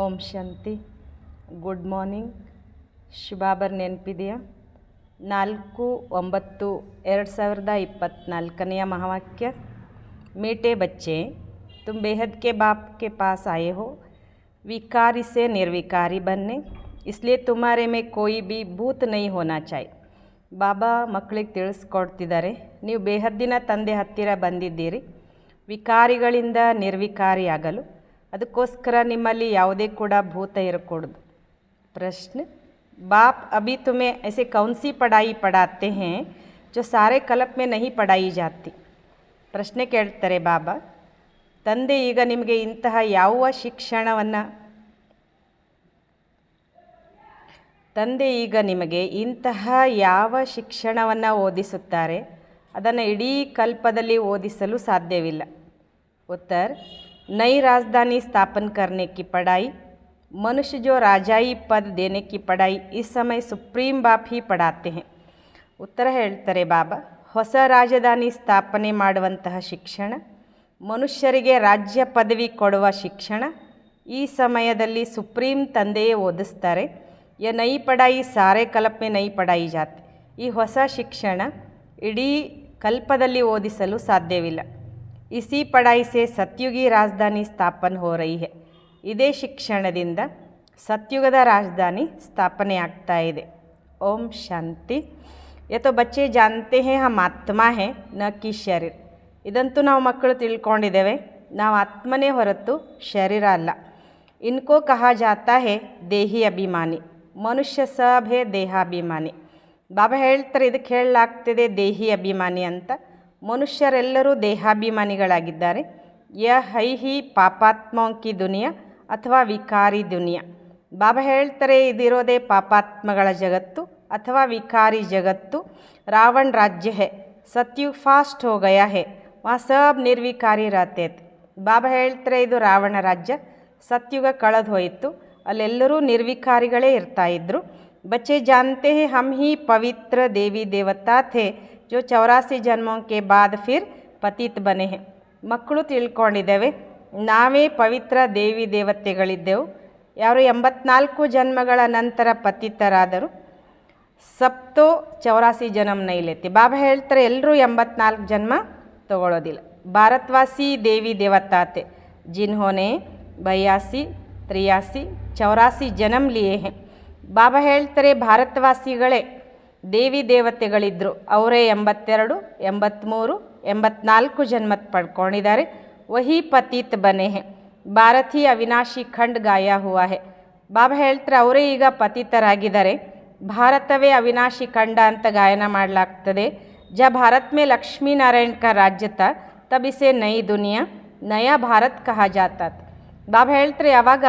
ಓಂ ಶಾಂತಿ. Good morning. ಶುಭಾಬರ್ ನೆನಪಿದೆಯಾ? 4/9/2024 महावाक्य। मीठे बच्चे, तुम बेहद के बाप के पास आए हो। विकारी से निर्विकारी बनने, इसलिए तुम्हारे में कोई भी भूत नहीं होना चाहिए. ಬಾಬಾ ಮಕ್ಕಳಿಗೆ ತಿಳಿಸ್ಕೊಡ್ತಿದ್ದಾರೆ, ನೀವು ಬೇಹದ್ದಿನ ತಂದೆ ಹತ್ತಿರ ಬಂದಿದ್ದೀರಿ ವಿಕಾರಿಗಳಿಂದ ನಿರ್ವಿಕಾರಿಯಾಗಲು. ಅದಕ್ಕೋಸ್ಕರ ನಿಮ್ಮಲ್ಲಿ ಯಾವುದೇ ಕೂಡ ಭೂತ ಇರಕೂಡದು. ಪ್ರಶ್ನೆ, बाप अभी तुम्हें ऐसे कौन सी पढ़ाई पढ़ाते हैं जो सारे कल्प में नहीं पढ़ाई जाती? ಪ್ರಶ್ನೆ ಕೇಳ್ತಾರೆ ಬಾಬಾ, ತಂದೆ ಈಗ ನಿಮಗೆ ಇಂತಹ ಯಾವ ಶಿಕ್ಷಣವನ್ನು ಓದಿಸುತ್ತಾರೆ ಅದನ್ನು ಇಡೀ ಕಲ್ಪದಲ್ಲಿ ಓದಿಸಲು ಸಾಧ್ಯವಿಲ್ಲ. उत्तर, नई राजधानी स्थापन करने की पढ़ाई, मनुष्य जो राजाई पद देने की पढ़ाई इस समय सुप्रीम बाप ही पढ़ाते हैं. ಉತ್ತರ ಹೇಳ್ತಾರೆ ಬಾಬಾ, ಹೊಸ ರಾಜಧಾನಿ ಸ್ಥಾಪನೆ ಮಾಡುವಂತಹ ಶಿಕ್ಷಣ, ಮನುಷ್ಯರಿಗೆ ರಾಜ್ಯ ಪದವಿ ಕೊಡುವ ಶಿಕ್ಷಣ ಈ ಸಮಯದಲ್ಲಿ ಸುಪ್ರೀಂ ತಂದೆಯೇ ಓದಿಸ್ತಾರೆ. ಯ ನೈ ಪಢಾಯಿ ಸಾರೆ ಕಲ್ಪ್ ಮೇ ನೈ ಪಢಾಯಿ ಜಾತಿ. ಈ ಹೊಸ ಶಿಕ್ಷಣ ಇಡೀ ಕಲ್ಪದಲ್ಲಿ ಓದಿಸಲು ಸಾಧ್ಯವಿಲ್ಲ. ಇಸಿ ಪಢಾಯಿ ಸೆ ಸತ್ಯುಗಿ ರಾಜಧಾನಿ ಸ್ಥಾಪನೆ ಹೋ ರಹಿ ಹೈ. ಇದೇ ಶಿಕ್ಷಣದಿಂದ ಸತ್ಯುಗದ ರಾಜಧಾನಿ ಸ್ಥಾಪನೆ ಆಗ್ತಾ ಇದೆ. ಓಂ ಶಾಂತಿ. ಯತೋ ಬಚ್ಚೆ ಜಾನ್ತೆ ಹೇ ಹಮ್ ಆತ್ಮ ಹೇ ನ ಕಿ ಶರೀರ್. ಇದಂತೂ ನಾವು ಮಕ್ಕಳು ತಿಳ್ಕೊಂಡಿದ್ದೇವೆ, ನಾವು ಆತ್ಮನೇ ಹೊರತು ಶರೀರ ಅಲ್ಲ. ಇನ್ಕೋ ಕಹಾ ಜಾತಾ ಹೇ ದೇಹಿ ಅಭಿಮಾನಿ, ಮನುಷ್ಯ ಸಬ್ ಹೇ ದೇಹಾಭಿಮಾನಿ. ಬಾಬಾ ಹೇಳ್ತಾರೆ, ಇದಕ್ಕೆ ಹೇಳಲಾಗ್ತಿದೆ ದೇಹಿ ಅಭಿಮಾನಿ ಅಂತ. ಮನುಷ್ಯರೆಲ್ಲರೂ ದೇಹಾಭಿಮಾನಿಗಳಾಗಿದ್ದಾರೆ. ಯ ಹೈ ಹಿ ಪಾಪಾತ್ಮೋಂ ಕಿ ದುನಿಯಾ ಅಥವಾ ವಿಕಾರಿ ದುನಿಯಾ. ಬಾಬಾ ಹೇಳ್ತಾರೆ, ಇದಿರೋದೇ ಪಾಪಾತ್ಮಗಳ ಜಗತ್ತು ಅಥವಾ ವಿಕಾರಿ ಜಗತ್ತು. ರಾವಣ ರಾಜ್ಯ ಹೇ, ಸತ್ಯುಗ್ ಫಾಸ್ಟ್ ಹೋ ಗಯಾ ಹೇ, ವಹಾ ಸಬ್ ನಿರ್ವಿಕಾರಿ ರಹತೆ ಥೆ. ಬಾಬಾ ಹೇಳ್ತಾರೆ, ಇದು ರಾವಣ ರಾಜ್ಯ, ಸತ್ಯುಗ ಕಳೆದು ಹೋಯಿತು, ಅಲ್ಲೆಲ್ಲರೂ ನಿರ್ವಿಕಾರಿಗಳೇ ಇರ್ತಾ ಇದ್ರು. ಬಚ್ಚೆ ಜಾನ್ತೆ ಹೇ ಹಮ್ ಹಿ ಪವಿತ್ರ ದೇವಿ ದೇವತಾ ಥೆ ಜೋ 84 ಜನ್ಮೋಂ ಕೆ ಬಾದ್ ಫಿರ್ ಪತಿತ್ ಬನೆ ಹೇ. ಮಕ್ಕಳು ತಿಳ್ಕೊಂಡಿದ್ದೇವೆ, ನಾವೇ ಪವಿತ್ರ ದೇವಿ ದೇವತೆಗಳಿದ್ದೆವು, ಯಾರು 84 ಜನ್ಮಗಳ ನಂತರ ಪತಿತರಾದರು. ಸಪ್ತೋ 84 ಜನ್ಮ ನೈಲೇತಿ. ಬಾಬಾ ಹೇಳ್ತಾರೆ, ಎಲ್ಲರೂ 84 ಜನ್ಮ ತಗೊಳ್ಳೋದಿಲ್ಲ. ಭಾರತವಾಸಿ ದೇವಿ ದೇವತಾತೆ ಜಿನ್ಹೋನೆ 82, 83, 84 ಜನ್ಮ ಲಿಯೇ ಹೇ. ಬಾಬಾ ಹೇಳ್ತಾರೆ, ಭಾರತವಾಸಿಗಳೇ ದೇವಿ ದೇವತೆಗಳಿದ್ದರು, ಅವರೇ 82, 83, 84 ಜನ್ಮ ಪಡ್ಕೊಂಡಿದ್ದಾರೆ. ವಹಿ ಪತಿತ್ ಬನೆ ಹೇ, ಭಾರತ ಹಿ ಅವಿನಾಶಿ ಖಂಡ್ ಗಾಯ ಹುವಾ ಹೇ. ಬಾಬಾ ಹೇಳ್ತಾರೆ, ಅವರೇ ಈಗ ಪತಿತರಾಗಿದ್ದಾರೆ, ಭಾರತವೇ ಅವಿನಾಶಿ ಖಂಡ ಅಂತ ಗಾಯನ ಮಾಡಲಾಗ್ತದೆ. ಜ ಭಾರತ್ ಮೇ ಲಕ್ಷ್ಮೀ ನಾರಾಯಣ ಕಾ ರಾಜ್ಯ ತಾ ತಬ್ ಇಸೆ ನೈ ದುನಿಯಾ ನಯಾ ಭಾರತ್ ಕಹಾ ಜಾತಾ. ಬಾಬಾ ಹೇಳ್ತಾರೆ, ಯಾವಾಗ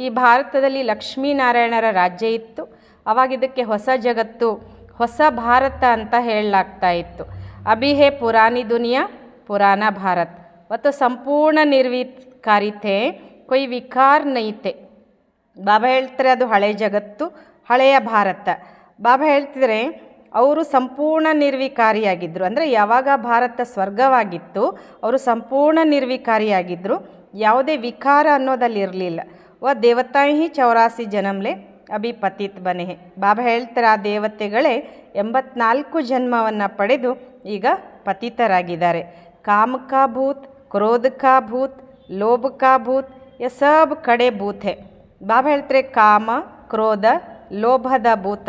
ಈ ಭಾರತದಲ್ಲಿ ಲಕ್ಷ್ಮೀನಾರಾಯಣರ ರಾಜ್ಯ ಇತ್ತು, ಅವಾಗ ಇದಕ್ಕೆ ಹೊಸ ಜಗತ್ತು, ಹೊಸ ಭಾರತ ಅಂತ ಹೇಳಲಾಗ್ತಾ ಇತ್ತು. ಅಭಿ ಹೇ ಪುರಾನಿ ದುನಿಯಾ ಪುರಾಣ ಭಾರತ್. ಮತ್ತು ಸಂಪೂರ್ಣ ನಿರ್ವಿಕಾರಿ ಥೆ, ಕೊಯ್ ವಿಕಾರ ನೈ ಥೆ. ಬಾಬಾ ಹೇಳ್ತಾರೆ, ಅದು ಹಳೆಯ ಜಗತ್ತು, ಹಳೆಯ ಭಾರತ. ಬಾಬಾ ಹೇಳ್ತಿದ್ರೆ, ಅವರು ಸಂಪೂರ್ಣ ನಿರ್ವಿಕಾರಿಯಾಗಿದ್ದರು. ಅಂದರೆ ಯಾವಾಗ ಭಾರತ ಸ್ವರ್ಗವಾಗಿತ್ತು ಅವರು ಸಂಪೂರ್ಣ ನಿರ್ವಿಕಾರಿಯಾಗಿದ್ದರು, ಯಾವುದೇ ವಿಕಾರ ಅನ್ನೋದಲ್ಲಿ ಇರಲಿಲ್ಲ. ವ ದೇವತಾಯಿ ಹಿ 84 ಜನ್ಮಲೆ ಅಭಿ ಪತಿತ್ ಬನೆ ಹೇ. ಬಾಬಾ ಹೇಳ್ತಾರೆ, ಆ ದೇವತೆಗಳೇ 84 ಜನ್ಮವನ್ನು ಪಡೆದು ಈಗ ಪತಿತರಾಗಿದ್ದಾರೆ. ಕಾಮ ಕಾ ಭೂತ್, ಕ್ರೋಧ ಕಾ ಭೂತ್, ಲೋಭ ಕಾ ಭೂತ್, ಯ ಸಬ್ ಕಡೆ ಭೂತ್ ಹೇ. ಬಾಬಾ ಹೇಳ್ತಾರೆ, ಕಾಮ, ಕ್ರೋಧ, ಲೋಭದ ಭೂತ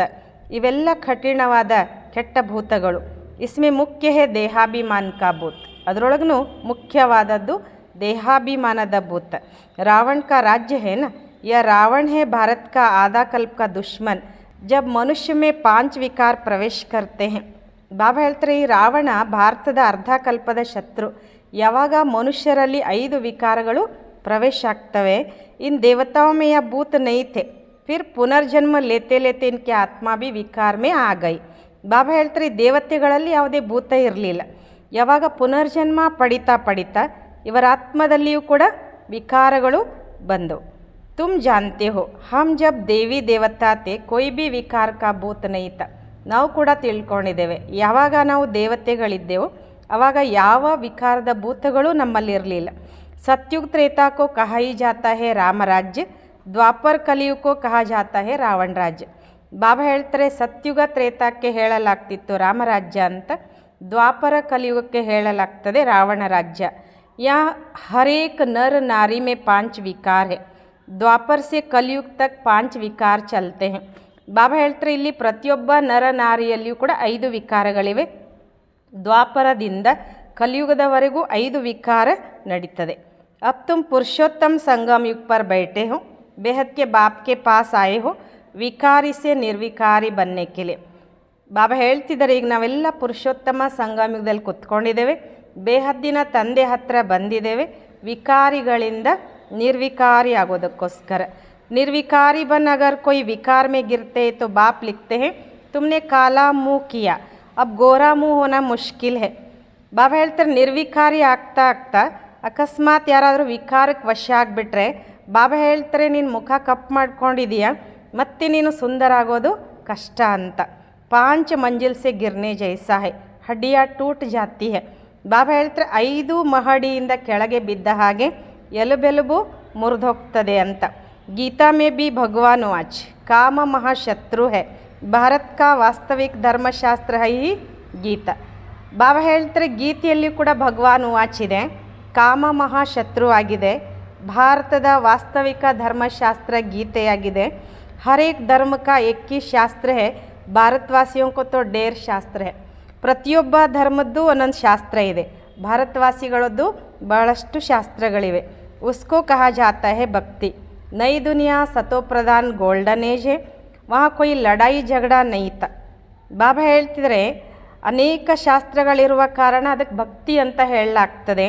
ಇವೆಲ್ಲ ಕಠಿಣವಾದ ಕೆಟ್ಟ ಭೂತಗಳು. ಇಸ್ಮೆ ಮುಖ್ಯ ಹೇ ದೇಹಾಭಿಮಾನ ಕಾ ಭೂತ್. ಅದರೊಳಗೂ ಮುಖ್ಯವಾದದ್ದು ದೇಹಾಭಿಮಾನದ ಭೂತ. ರಾವಣ ಕಾ ರಾಜ್ಯ ಹೇ ನ, ಯ ರಾವಣ ಹೇ ಭಾರತ ಕಾ ಆಧಾ ಕಲ್ಪ ಕಾ ದುಶ್ಮನ್ ಜಬ್ ಮನುಷ್ಯ ಮೇ 5 ವಿಕಾರ ಪ್ರವೇಶ ಕರ್ತೆ ಹೇ. ಬಾಬಾ ಹೇಳ್ತಾರೆ, ಈ ರಾವಣ ಭಾರತದ ಅರ್ಧ ಕಲ್ಪದ ಶತ್ರು. ಯಾವಾಗ ಮನುಷ್ಯರಲ್ಲಿ 5 ವಿಕಾರಗಳು ಪ್ರವೇಶ ಆಗ್ತವೆ, ಇನ್ ದೇವತಾओं में यह भूत नहीं थे, फिर पुनर्जन्म लेते लेते इनके आत्मा भी विकार में आ गई. ಬಾಬಾ ಹೇಳ್ತಾರೆ, ದೇವತೆಗಳಲ್ಲಿ ಯಾವುದೇ ಭೂತ ಇರಲಿಲ್ಲ. ಯಾವಾಗ ಪುನರ್ಜನ್ಮ ಪಡಿತಾ ಪಡಿತಾ ಇವರ ಆತ್ಮದಲ್ಲಿಯೂ ಕೂಡ ವಿಕಾರಗಳು ಬಂದವು. ತುಮ್ ಜಾನ್ತೆ ಹೋ ಹಮ್ ಜಬ್ ದೇವಿ ದೇವತಾತೆ ಕೊಯ್ ಬಿ ವಿಕಾರ ಕಾ ಭೂತ ನೈತ. ನಾವು ಕೂಡ ತಿಳ್ಕೊಂಡಿದ್ದೇವೆ, ಯಾವಾಗ ನಾವು ದೇವತೆಗಳಿದ್ದೆವು ಆವಾಗ ಯಾವ ವಿಕಾರದ ಭೂತಗಳು ನಮ್ಮಲ್ಲಿರಲಿಲ್ಲ. सत्युग त्रेता को कहा ही जाता है राम राज्य, ದ್ವಾಪರ ಕಲಿಯುಗಕ್ಕೂ ಕಹಾ ಜಾತಾ ಹೇ ರಾವಣ ರಾಜ್ಯ. ಬಾಬಾ ಹೇಳ್ತಾರೆ ಸತ್ಯುಗ ತ್ರೇತಾಕ್ಕೆ ಹೇಳಲಾಗ್ತಿತ್ತು ರಾಮರಾಜ್ಯ ಅಂತ, ದ್ವಾಪರ ಕಲಿಯುಗಕ್ಕೆ ಹೇಳಲಾಗ್ತದೆ ರಾವಣ ರಾಜ್ಯ. ಯಾ ಹರೇಕ್ ನರ್ ನಾರಿ ಮೇ 5 ವಿಕಾರ ಹೇ, ದ್ವಾಪರ ಸೆ ಕಲಿಯುಗ ತಕ್ 5 ವಿಕಾರ ಚಲ್ತೆ ಹೇ. ಬಾಬಾ ಹೇಳ್ತಾರೆ ಇಲ್ಲಿ ಪ್ರತಿಯೊಬ್ಬ ನರ ನಾರಿಯಲ್ಲಿಯೂ ಕೂಡ 5 ವಿಕಾರಗಳಿವೆ. ದ್ವಾಪರದಿಂದ ಕಲಿಯುಗದವರೆಗೂ 5 ವಿಕಾರ ನಡೀತದೆ. ಅಬ್ ತುಮ್ ಪುರುಷೋತ್ತಮ ಸಂಗಮ ಯುಗ ಪರ್ ಬೈಠೆ ಹೋ, ಬೇಹದ್ ಕೆ ಬಾಪ್ ಕೆ ಪಾಸ್ ಆಯೆ ಹೋ, ವಿಕಾರಿ ಸೆ ನಿರ್ವಿಕಾರಿ ಬನ್ನೆ ಕೆ. ಬಾಬಾ ಹೇಳ್ತಿದ್ದಾರೆ ಈಗ ನಾವೆಲ್ಲ ಪುರುಷೋತ್ತಮ ಸಂಗಮ ಯುಗದಲ್ಲಿ ಕುತ್ಕೊಂಡಿದ್ದೇವೆ, ಬೇಹದ್ದಿನ ತಂದೆ ಹತ್ರ ಬಂದಿದ್ದೇವೆ, ವಿಕಾರಿಗಳಿಂದ ನಿರ್ವಿಕಾರಿ ಆಗೋದಕ್ಕೋಸ್ಕರ. ನಿರ್ವಿಕಾರಿ ಬನ್ ಅಗರ್ ಕೊಯ್ ವಿಕಾರ ಮೇ ಗಿರ್ತೆ ತೋ ಬಾಪ್ ಲಿಖತೆ ಹೇ ತುಮ್ನೆ ಕಾಲಾ ಮುँह ಕಿಯಾ ಅಬ್ ಗೋರಾ ಮುँह ಹೋನಾ ಮುಷ್ಕಿಲ್ ಹೇ. ಬಾಬಾ ಹೇಳ್ತಾರೆ ನಿರ್ವಿಕಾರಿ ಆಗ್ತಾ ಆಗ್ತಾ ಅಕಸ್ಮಾತ್ ಯಾರಾದರೂ ವಿಕಾರಕ್ಕೆ ವಶ ಆಗಿಬಿಟ್ರೆ ಬಾಬಾ ಹೇಳ್ತಾರೆ ನೀನು ಮುಖ ಕಪ್ಪು ಮಾಡ್ಕೊಂಡಿದೀಯಾ ಮತ್ತೆ ನೀನು ಸುಂದರ ಆಗೋದು ಕಷ್ಟ ಅಂತ. 5 ಮಂಜಿಲ್ ಸೆ ಗಿರ್ನೆ ಜೈಸಾ ಹೇ, ಹಡ್ಡಿಯಾ ಟೂಟ್ ಜಾತಿ ಹೇ. ಬಾಬಾ ಹೇಳ್ತಾರೆ 5 ಮಹಡಿಯಿಂದ ಕೆಳಗೆ ಬಿದ್ದ ಹಾಗೆ ಎಲುಬೆಲುಬು ಮುರಿದೋಗ್ತದೆ ಅಂತ. ಗೀತಾ ಮೇ ಬಿ ಭಗವಾನ್ ವಾಚ್ ಕಾಮ ಮಹಾಶತ್ರು ಹೇ, ಭಾರತ್ ಕಾ ವಾಸ್ತವಿಕ ಧರ್ಮಶಾಸ್ತ್ರ ಹೈ ಗೀತಾ. ಬಾಬಾ ಹೇಳ್ತಾರೆ ಗೀತೆಯಲ್ಲಿ ಕೂಡ ಭಗವಾನ್ ವಾಚ್ ಇದೆ, ಕಾಮ ಮಹಾಶತ್ರು ಆಗಿದೆ, ಭಾರತದ ವಾಸ್ತವಿಕ ಧರ್ಮಶಾಸ್ತ್ರ ಗೀತೆಯಾಗಿದೆ. ಹರೇಕ್ ಧರ್ಮ ಕಾ ಏಕ್ ಹಿ ಶಾಸ್ತ್ರ ಹೇ, ಭಾರತವಾಸಿಯೋ ಕೋ ತೋ ಡೇರ್ ಶಾಸ್ತ್ರ ಹೇ. ಪ್ರತಿಯೊಬ್ಬ ಧರ್ಮದ್ದು ಒಂದೊಂದು ಶಾಸ್ತ್ರ ಇದೆ, ಭಾರತವಾಸಿಗಳದ್ದು ಬಹಳಷ್ಟು ಶಾಸ್ತ್ರಗಳಿವೆ. ಉಸ್ಕೋ ಕಹಾ ಜಾತಾ ಹೇ ಭಕ್ತಿ. ನೈ ದುನಿಯಾ ಸತೋಪ್ರಧಾನ್ ಗೋಲ್ಡನ್ ಏಜ್ ಹೇ, ವಹಾ ಕೊಯ್ ಲಡಾಯಿ ಜಗಳ ನೈತ. ಬಾಬಾ ಹೇಳ್ತಿದ್ರೆ ಅನೇಕ ಶಾಸ್ತ್ರಗಳಿರುವ ಕಾರಣ ಅದಕ್ಕೆ ಭಕ್ತಿ ಅಂತ ಹೇಳಲಾಗ್ತದೆ.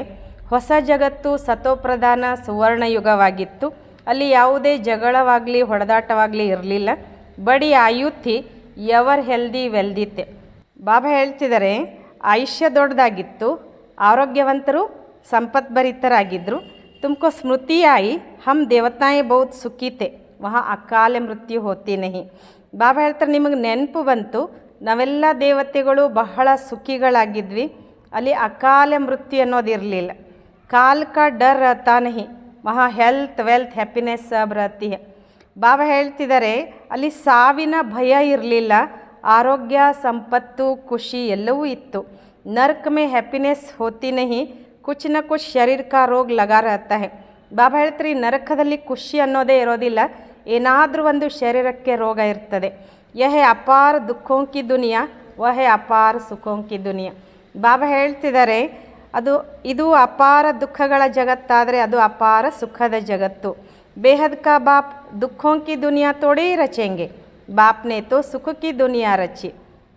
ಹೊಸ ಜಗತ್ತು ಸತೋಪ್ರಧಾನ ಸುವರ್ಣಯುಗವಾಗಿತ್ತು, ಅಲ್ಲಿ ಯಾವುದೇ ಜಗಳವಾಗಲಿ ಹೊಡೆದಾಟವಾಗಲಿ ಇರಲಿಲ್ಲ. ಬಡಿ ಆಯುಥಿ ಎವರ್ ಹೆಲ್ದಿ ವೆಲ್ದಿತ್ತೆ. ಬಾಬಾ ಹೇಳ್ತಿದ್ದಾರೆ ಆಯುಷ್ಯ ದೊಡ್ಡದಾಗಿತ್ತು, ಆರೋಗ್ಯವಂತರು ಸಂಪತ್ಭರಿತರಾಗಿದ್ದರು. ತುಮಕೋ ಸ್ಮೃತಿ ಆಯಿ ಹಮ್ ದೇವತಾಯೇ ಬಹುತ್ ಸುಖೀತೆ, ವಹಾ ಅಕಾಲ ಮೃತ್ಯು ಹೋತಿ ನಹಿ. ಬಾಬಾ ಹೇಳ್ತಾರೆ ನಿಮಗೆ ನೆನಪು ಬಂತು, ನಾವೆಲ್ಲ ದೇವತೆಗಳು ಬಹಳ ಸುಖಿಗಳಾಗಿದ್ವಿ, ಅಲ್ಲಿ ಅಕಾಲ ಮೃತ್ಯು ಅನ್ನೋದಿರಲಿಲ್ಲ. ಕಾಲ್ ಕಾ ಡರ್ ರಹತಾ ನಹಿ, ವಹಾ ಹೆಲ್ತ್ ವೆಲ್ತ್ ಹ್ಯಾಪಿನೆಸ್ ಸಬ್ ರಹತಿ ಹೈ. ಬಾಬಾ ಹೇಳ್ತಿದ್ದಾರೆ ಅಲ್ಲಿ ಸಾವಿನ ಭಯ ಇರಲಿಲ್ಲ, ಆರೋಗ್ಯ ಸಂಪತ್ತು ಖುಷಿ ಎಲ್ಲವೂ ಇತ್ತು. ನರ್ಕ ಮೇ ಹ್ಯಾಪಿನೆಸ್ ಹೋತಿ ನಹಿ, ಕುಚ್ ನ ಕುಚ್ ಶರೀರ ಕಾ ರೋಗ ಲಗಾ ರಹತಾ ಹೈ. ಬಾಬಾ ಹೇಳ್ತಾರೆ ನರಕದಲ್ಲಿ ಖುಷಿ ಅನ್ನೋದೇ ಇರೋದಿಲ್ಲ, ಏನಾದರೂ ಒಂದು ಶರೀರಕ್ಕೆ ರೋಗ ಇರ್ತದೆ. ಯಹ ಅಪಾರ ದುಃಖೋಂ ಕಿ ದುನಿಯಾ ವಹ ಅಪಾರ ಸುಖೋಂ ಕಿ ದುನಿಯಾ. ಬಾಬಾ ಹೇಳ್ತಿದ್ದಾರೆ ಇದು ಅಪಾರ ದುಃಖಗಳ ಜಗತ್ತಾದರೆ ಅದು ಅಪಾರ ಸುಖದ ಜಗತ್ತು. ಬೇಹದ್ ಕಾ ಬಾಪ್ ದುಃಖೋಂ ಕಿ ದುನಿಯಾ ತೋಡೇ ರಚೆಂಗೆ, ಬಾಪ್ನೇ ತೋ ಸುಖ ಕಿ ದುನಿಯಾ ರಚಿ.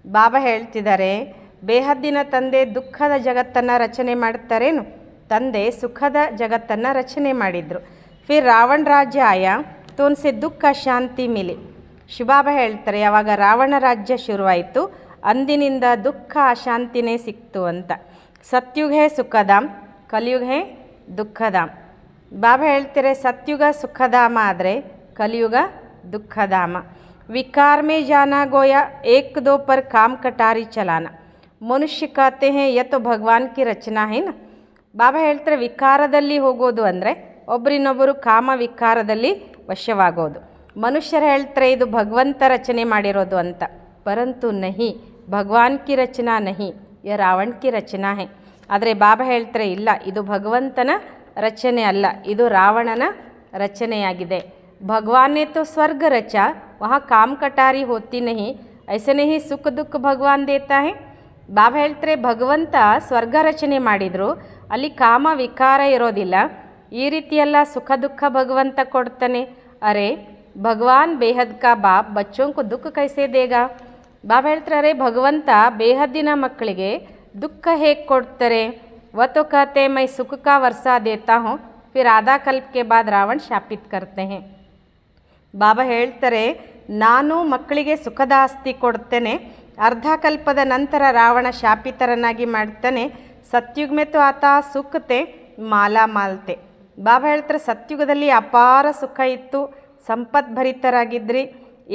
ಬಾಬಾ ಹೇಳ್ತಿದ್ದಾರೆ ಬೇಹದ್ದಿನ ತಂದೆ ದುಃಖದ ಜಗತ್ತನ್ನು ರಚನೆ ಮಾಡ್ತಾರೇನು, ತಂದೆ ಸುಖದ ಜಗತ್ತನ್ನು ರಚನೆ ಮಾಡಿದರು. ಫಿರ್ ರಾವಣ ರಾಜ್ಯ ಆಯಾ ತೋ ಉನ್ಸೆ ದುಃಖ ಶಾಂತಿ ಮಿಲಿ. ಶಿವಬಾಬಾ ಹೇಳ್ತಾರೆ ಯಾವಾಗ ರಾವಣ ರಾಜ್ಯ ಶುರುವಾಯಿತು ಅಂದಿನಿಂದ ದುಃಖ ಅಶಾಂತಿನೇ ಸಿಕ್ತು ಅಂತ. ಸತ್ಯುಗ ಹೇ ಸುಖಧಾಮ್, ಕಲಿಯುಗ ಹೇ ದುಃಖಧಾಮ್. ಬಾಬಾ ಹೇಳ್ತಾರೆ ಸತ್ಯುಗ ಸುಖಧಾಮ ಆದರೆ ಕಲಿಯುಗ ದುಃಖಧಾಮ. ವಿಕಾರ ಮೇ ಜಾನಾ ಗೋಯಾ ಏಕ್ ದೋ ಪರ್ ಕಾಮ್ ಕಟಾರಿ ಚಲಾನ. ಮನುಷ್ಯ ಕಹತೆ ಹೇ ಯತ್ ಭಗವಾನ್ ಕಿ ರಚನಾ ಹೇನ. ಬಾಬಾ ಹೇಳ್ತಾರೆ ವಿಕಾರದಲ್ಲಿ ಹೋಗೋದು ಅಂದರೆ ಒಬ್ಬರಿನೊಬ್ಬರು ಕಾಮ ವಿಕಾರದಲ್ಲಿ ವಶವಾಗೋದು. ಮನುಷ್ಯರು ಹೇಳ್ತಾರೆ ಇದು ಭಗವಂತ ರಚನೆ ಮಾಡಿರೋದು ಅಂತ, ಪರಂತು ನಹಿ ಭಗವಾನ್ ಕಿ ರಚನಾ ನಹಿ, ಯ ರಾವಣ ಕಿ ರಚನಾ ಹೇ. ಆದರೆ ಬಾಬಾ ಹೇಳ್ತಾರೆ ಇಲ್ಲ, ಇದು ಭಗವಂತನ ರಚನೆ ಅಲ್ಲ, ಇದು ರಾವಣನ ರಚನೆಯಾಗಿದೆ. ಭಗವಾನ್ ನೇ ತೋ ಸ್ವರ್ಗ ರಚಾ ವಹಾ ಕಾಮ್ ಕಟಾರಿ ಹೋತಿ ನಹಿ, ಐಸೆ ನಹಿ ಸುಖ ದುಃಖ ಭಗವಾನ್ ದೇತಾ ಹೇ. ಬಾಬಾ ಹೇಳ್ತಾರೆ ಭಗವಂತ ಸ್ವರ್ಗ ರಚನೆ ಮಾಡಿದರು, ಅಲ್ಲಿ ಕಾಮ ವಿಕಾರ ಇರೋದಿಲ್ಲ, ಈ ರೀತಿಯೆಲ್ಲ ಸುಖ ದುಃಖ ಭಗವಂತ ಕೊಡ್ತಾನೆ. ಅರೆ ಭಗವಾನ್ ಬೇಹದ್ ಕಾ ಬಾಪ್ ಬಚ್ಚೋಂ ಕೋ ದುಃಖ ಕೈಸೆ ದೇಗಾ. ಬಾಬಾ ಹೇಳ್ತಾರೆ ಅರೆ ಭಗವಂತ ಬೇಹದ್ದಿನ ಮಕ್ಕಳಿಗೆ ದುಃಖ ಹೇಗೆ ಕೊಡ್ತಾರೆ. ವತೋ ಕಹತೆ ಮೈ ಸುಖ ಕಾ ವರ್ಷಾ ದೇತಾ ಹೂँ, ಫಿರ್ ಆಧಾ ಕಲ್ಪ ಕೆ ಬಾದ್ ರಾವಣ ಶಾಪಿತ್ ಕರ್ತೆ ಹೇ. ಬಾಬಾ ಹೇಳ್ತಾರೆ ನಾನು ಮಕ್ಕಳಿಗೆ ಸುಖದ ಆಸ್ತಿ ಕೊಡ್ತೇನೆ, ಅರ್ಧ ಕಲ್ಪದ ನಂತರ ರಾವಣ ಶಾಪಿತರನ್ನಾಗಿ ಮಾಡ್ತಾನೆ. ಸತ್ಯುಗ ಮೇ ತೋ ಆತ ಸುಖತೆ ಮಾಲಾ ಮಾಲ್ತೆ. ಬಾಬಾ ಹೇಳ್ತಾರೆ ಸತ್ಯುಗದಲ್ಲಿ ಅಪಾರ ಸುಖ ಇತ್ತು, ಸಂಪತ್ಭರಿತರಾಗಿದ್ರಿ.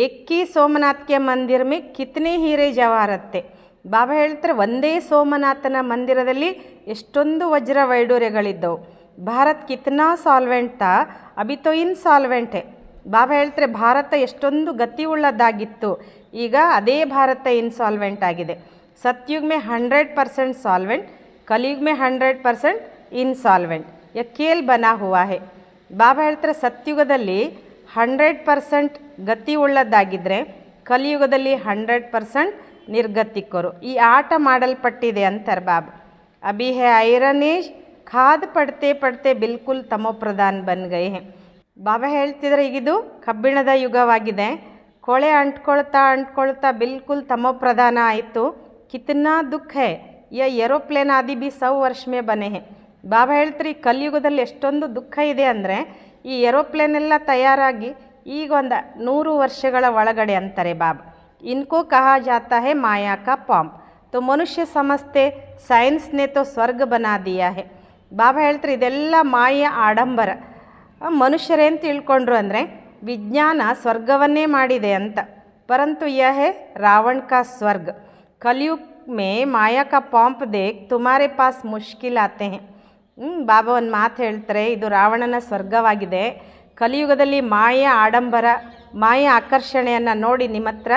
ಏಕಿ ಸೋಮನಾಥ್ಗೆ ಮಂದಿರ ಮೇ ಕಿತ್ನೆ ಹೀರೆ ಜವಾರತ್ತೆ. ಬಾಬಾ ಹೇಳ್ತಾರೆ ಒಂದೇ ಸೋಮನಾಥನ ಮಂದಿರದಲ್ಲಿ ಎಷ್ಟೊಂದು ವಜ್ರ ವೈಡೂರ್ಯಗಳಿದ್ದವು. ಭಾರತ್ ಕಿತ್ನಾ ಸಾಲ್ವೆಂಟ್ ತಾ, ಅಭಿ ತೋ ಇನ್ ಸಾಲ್ವೆಂಟ್ ಹೇ. ಬಾಬಾ ಹೇಳ್ತಾರೆ ಭಾರತ ಎಷ್ಟೊಂದು ಗತಿ ಉಳ್ಳದ್ದಾಗಿತ್ತು, ಈಗ ಅದೇ ಭಾರತ ಇನ್ಸಾಲ್ವೆಂಟ್ ಆಗಿದೆ. सतयुग में 100% सॉल्वेंट, कलयुग में 100% ಇನ್ಸಾಲ್ವೆಂಟ್. ಯಕೇಲ್ ಬನಾ ಹುವಾ ಹೇ. ಬಾಬಾ ಹೇಳ್ತಾರೆ ಸತ್ಯುಗದಲ್ಲಿ 100% ಗತಿ ಉಳ್ಳದ್ದಾಗಿದ್ದರೆ ಕಲಿಯುಗದಲ್ಲಿ 100% ನಿರ್ಗತಿಕರು. ಈ ಆಟ ಮಾಡಲ್ಪಟ್ಟಿದೆ ಅಂತಾರೆ ಬಾಬಾ. ಅಭಿ ಹೇ ಐರನ್ ಏಜ್, ಖಾದ್ ಪಡ್ತೆ ಪಡ್ತೆ ಬಿಲ್ಕುಲ್ ತಮೋ ಪ್ರಧಾನ್ ಬನ್ ಗಯೇ ಹೇ. ಬಾಬಾ ಹೇಳ್ತಿದ್ರೆ ಈಗಿದು ಕಬ್ಬಿಣದ ಯುಗವಾಗಿದೆ, ಕೊಳೆ ಅಂಟ್ಕೊಳ್ತಾ ಅಂಟ್ಕೊಳ್ತಾ ಬಿಲ್ಕುಲ್ ತಮೋ ಪ್ರಧಾನ ಆಯಿತು. ಕಿತ್ನಾ ದುಃಖ ಹೇ, ಯ ಏರೋಪ್ಲೇನ್ ಆದಿ ಬಿ 100 ವರ್ಷ ಮೇ ಬನೆ ಹೇ. ಬಾಬಾ ಹೇಳ್ತಾರೆ ಈ ಕಲಿಯುಗದಲ್ಲಿ ಎಷ್ಟೊಂದು ದುಃಖ ಇದೆ ಅಂದರೆ ಈ ಏರೋಪ್ಲೇನ್ ಎಲ್ಲ ತಯಾರಾಗಿ ಈಗ ಒಂದು 100 ವರ್ಷಗಳ ಒಳಗಡೆ ಅಂತಾರೆ ಬಾಬಾ. ಇನ್ಕೋ ಕಹಾ ಜಾತಾ ಹೇ ಮಾಯಾ ಕಾ ಪಾಂಪ್. ತೋ ಮನುಷ್ಯ ಸಮಸ್ತೆ ಸೈನ್ಸ್ನೇ ತೋ ಸ್ವರ್ಗ ಬನಾ ದಿಯಾ ಹೇ. ಬಾಬಾ ಹೇಳ್ತಾರೆ ಇದೆಲ್ಲ ಮಾಯೆಯ ಆಡಂಬರ. ಮನುಷ್ಯರೇನು ತಿಳ್ಕೊಂಡ್ರು ಅಂದರೆ ವಿಜ್ಞಾನ ಸ್ವರ್ಗವನ್ನೇ ಮಾಡಿದೆ ಅಂತ. ಪರಂತು ಯಹ ಹೇ ರಾವಣ ಕಾ ಸ್ವರ್ಗ. ಕಲಿಯುಗ್ ಮೇ ಮಾಯಾ ಕಾ ಪಾಂಪ್ ದೇಖ್ ತುಮಾರೆ ಪಾಸ್ ಮುಷ್ಕಿಲ್ ಆತೆ ಹೇ. ಬಾಬಾ ಒಂದು ಮಾತು ಹೇಳ್ತಾರೆ, ಇದು ರಾವಣನ ಸ್ವರ್ಗವಾಗಿದೆ. ಕಲಿಯುಗದಲ್ಲಿ ಮಾಯೆಯ ಆಡಂಬರ, ಮಾಯೆಯ ಆಕರ್ಷಣೆಯನ್ನು ನೋಡಿ ನಿಮ್ಮ ಹತ್ರ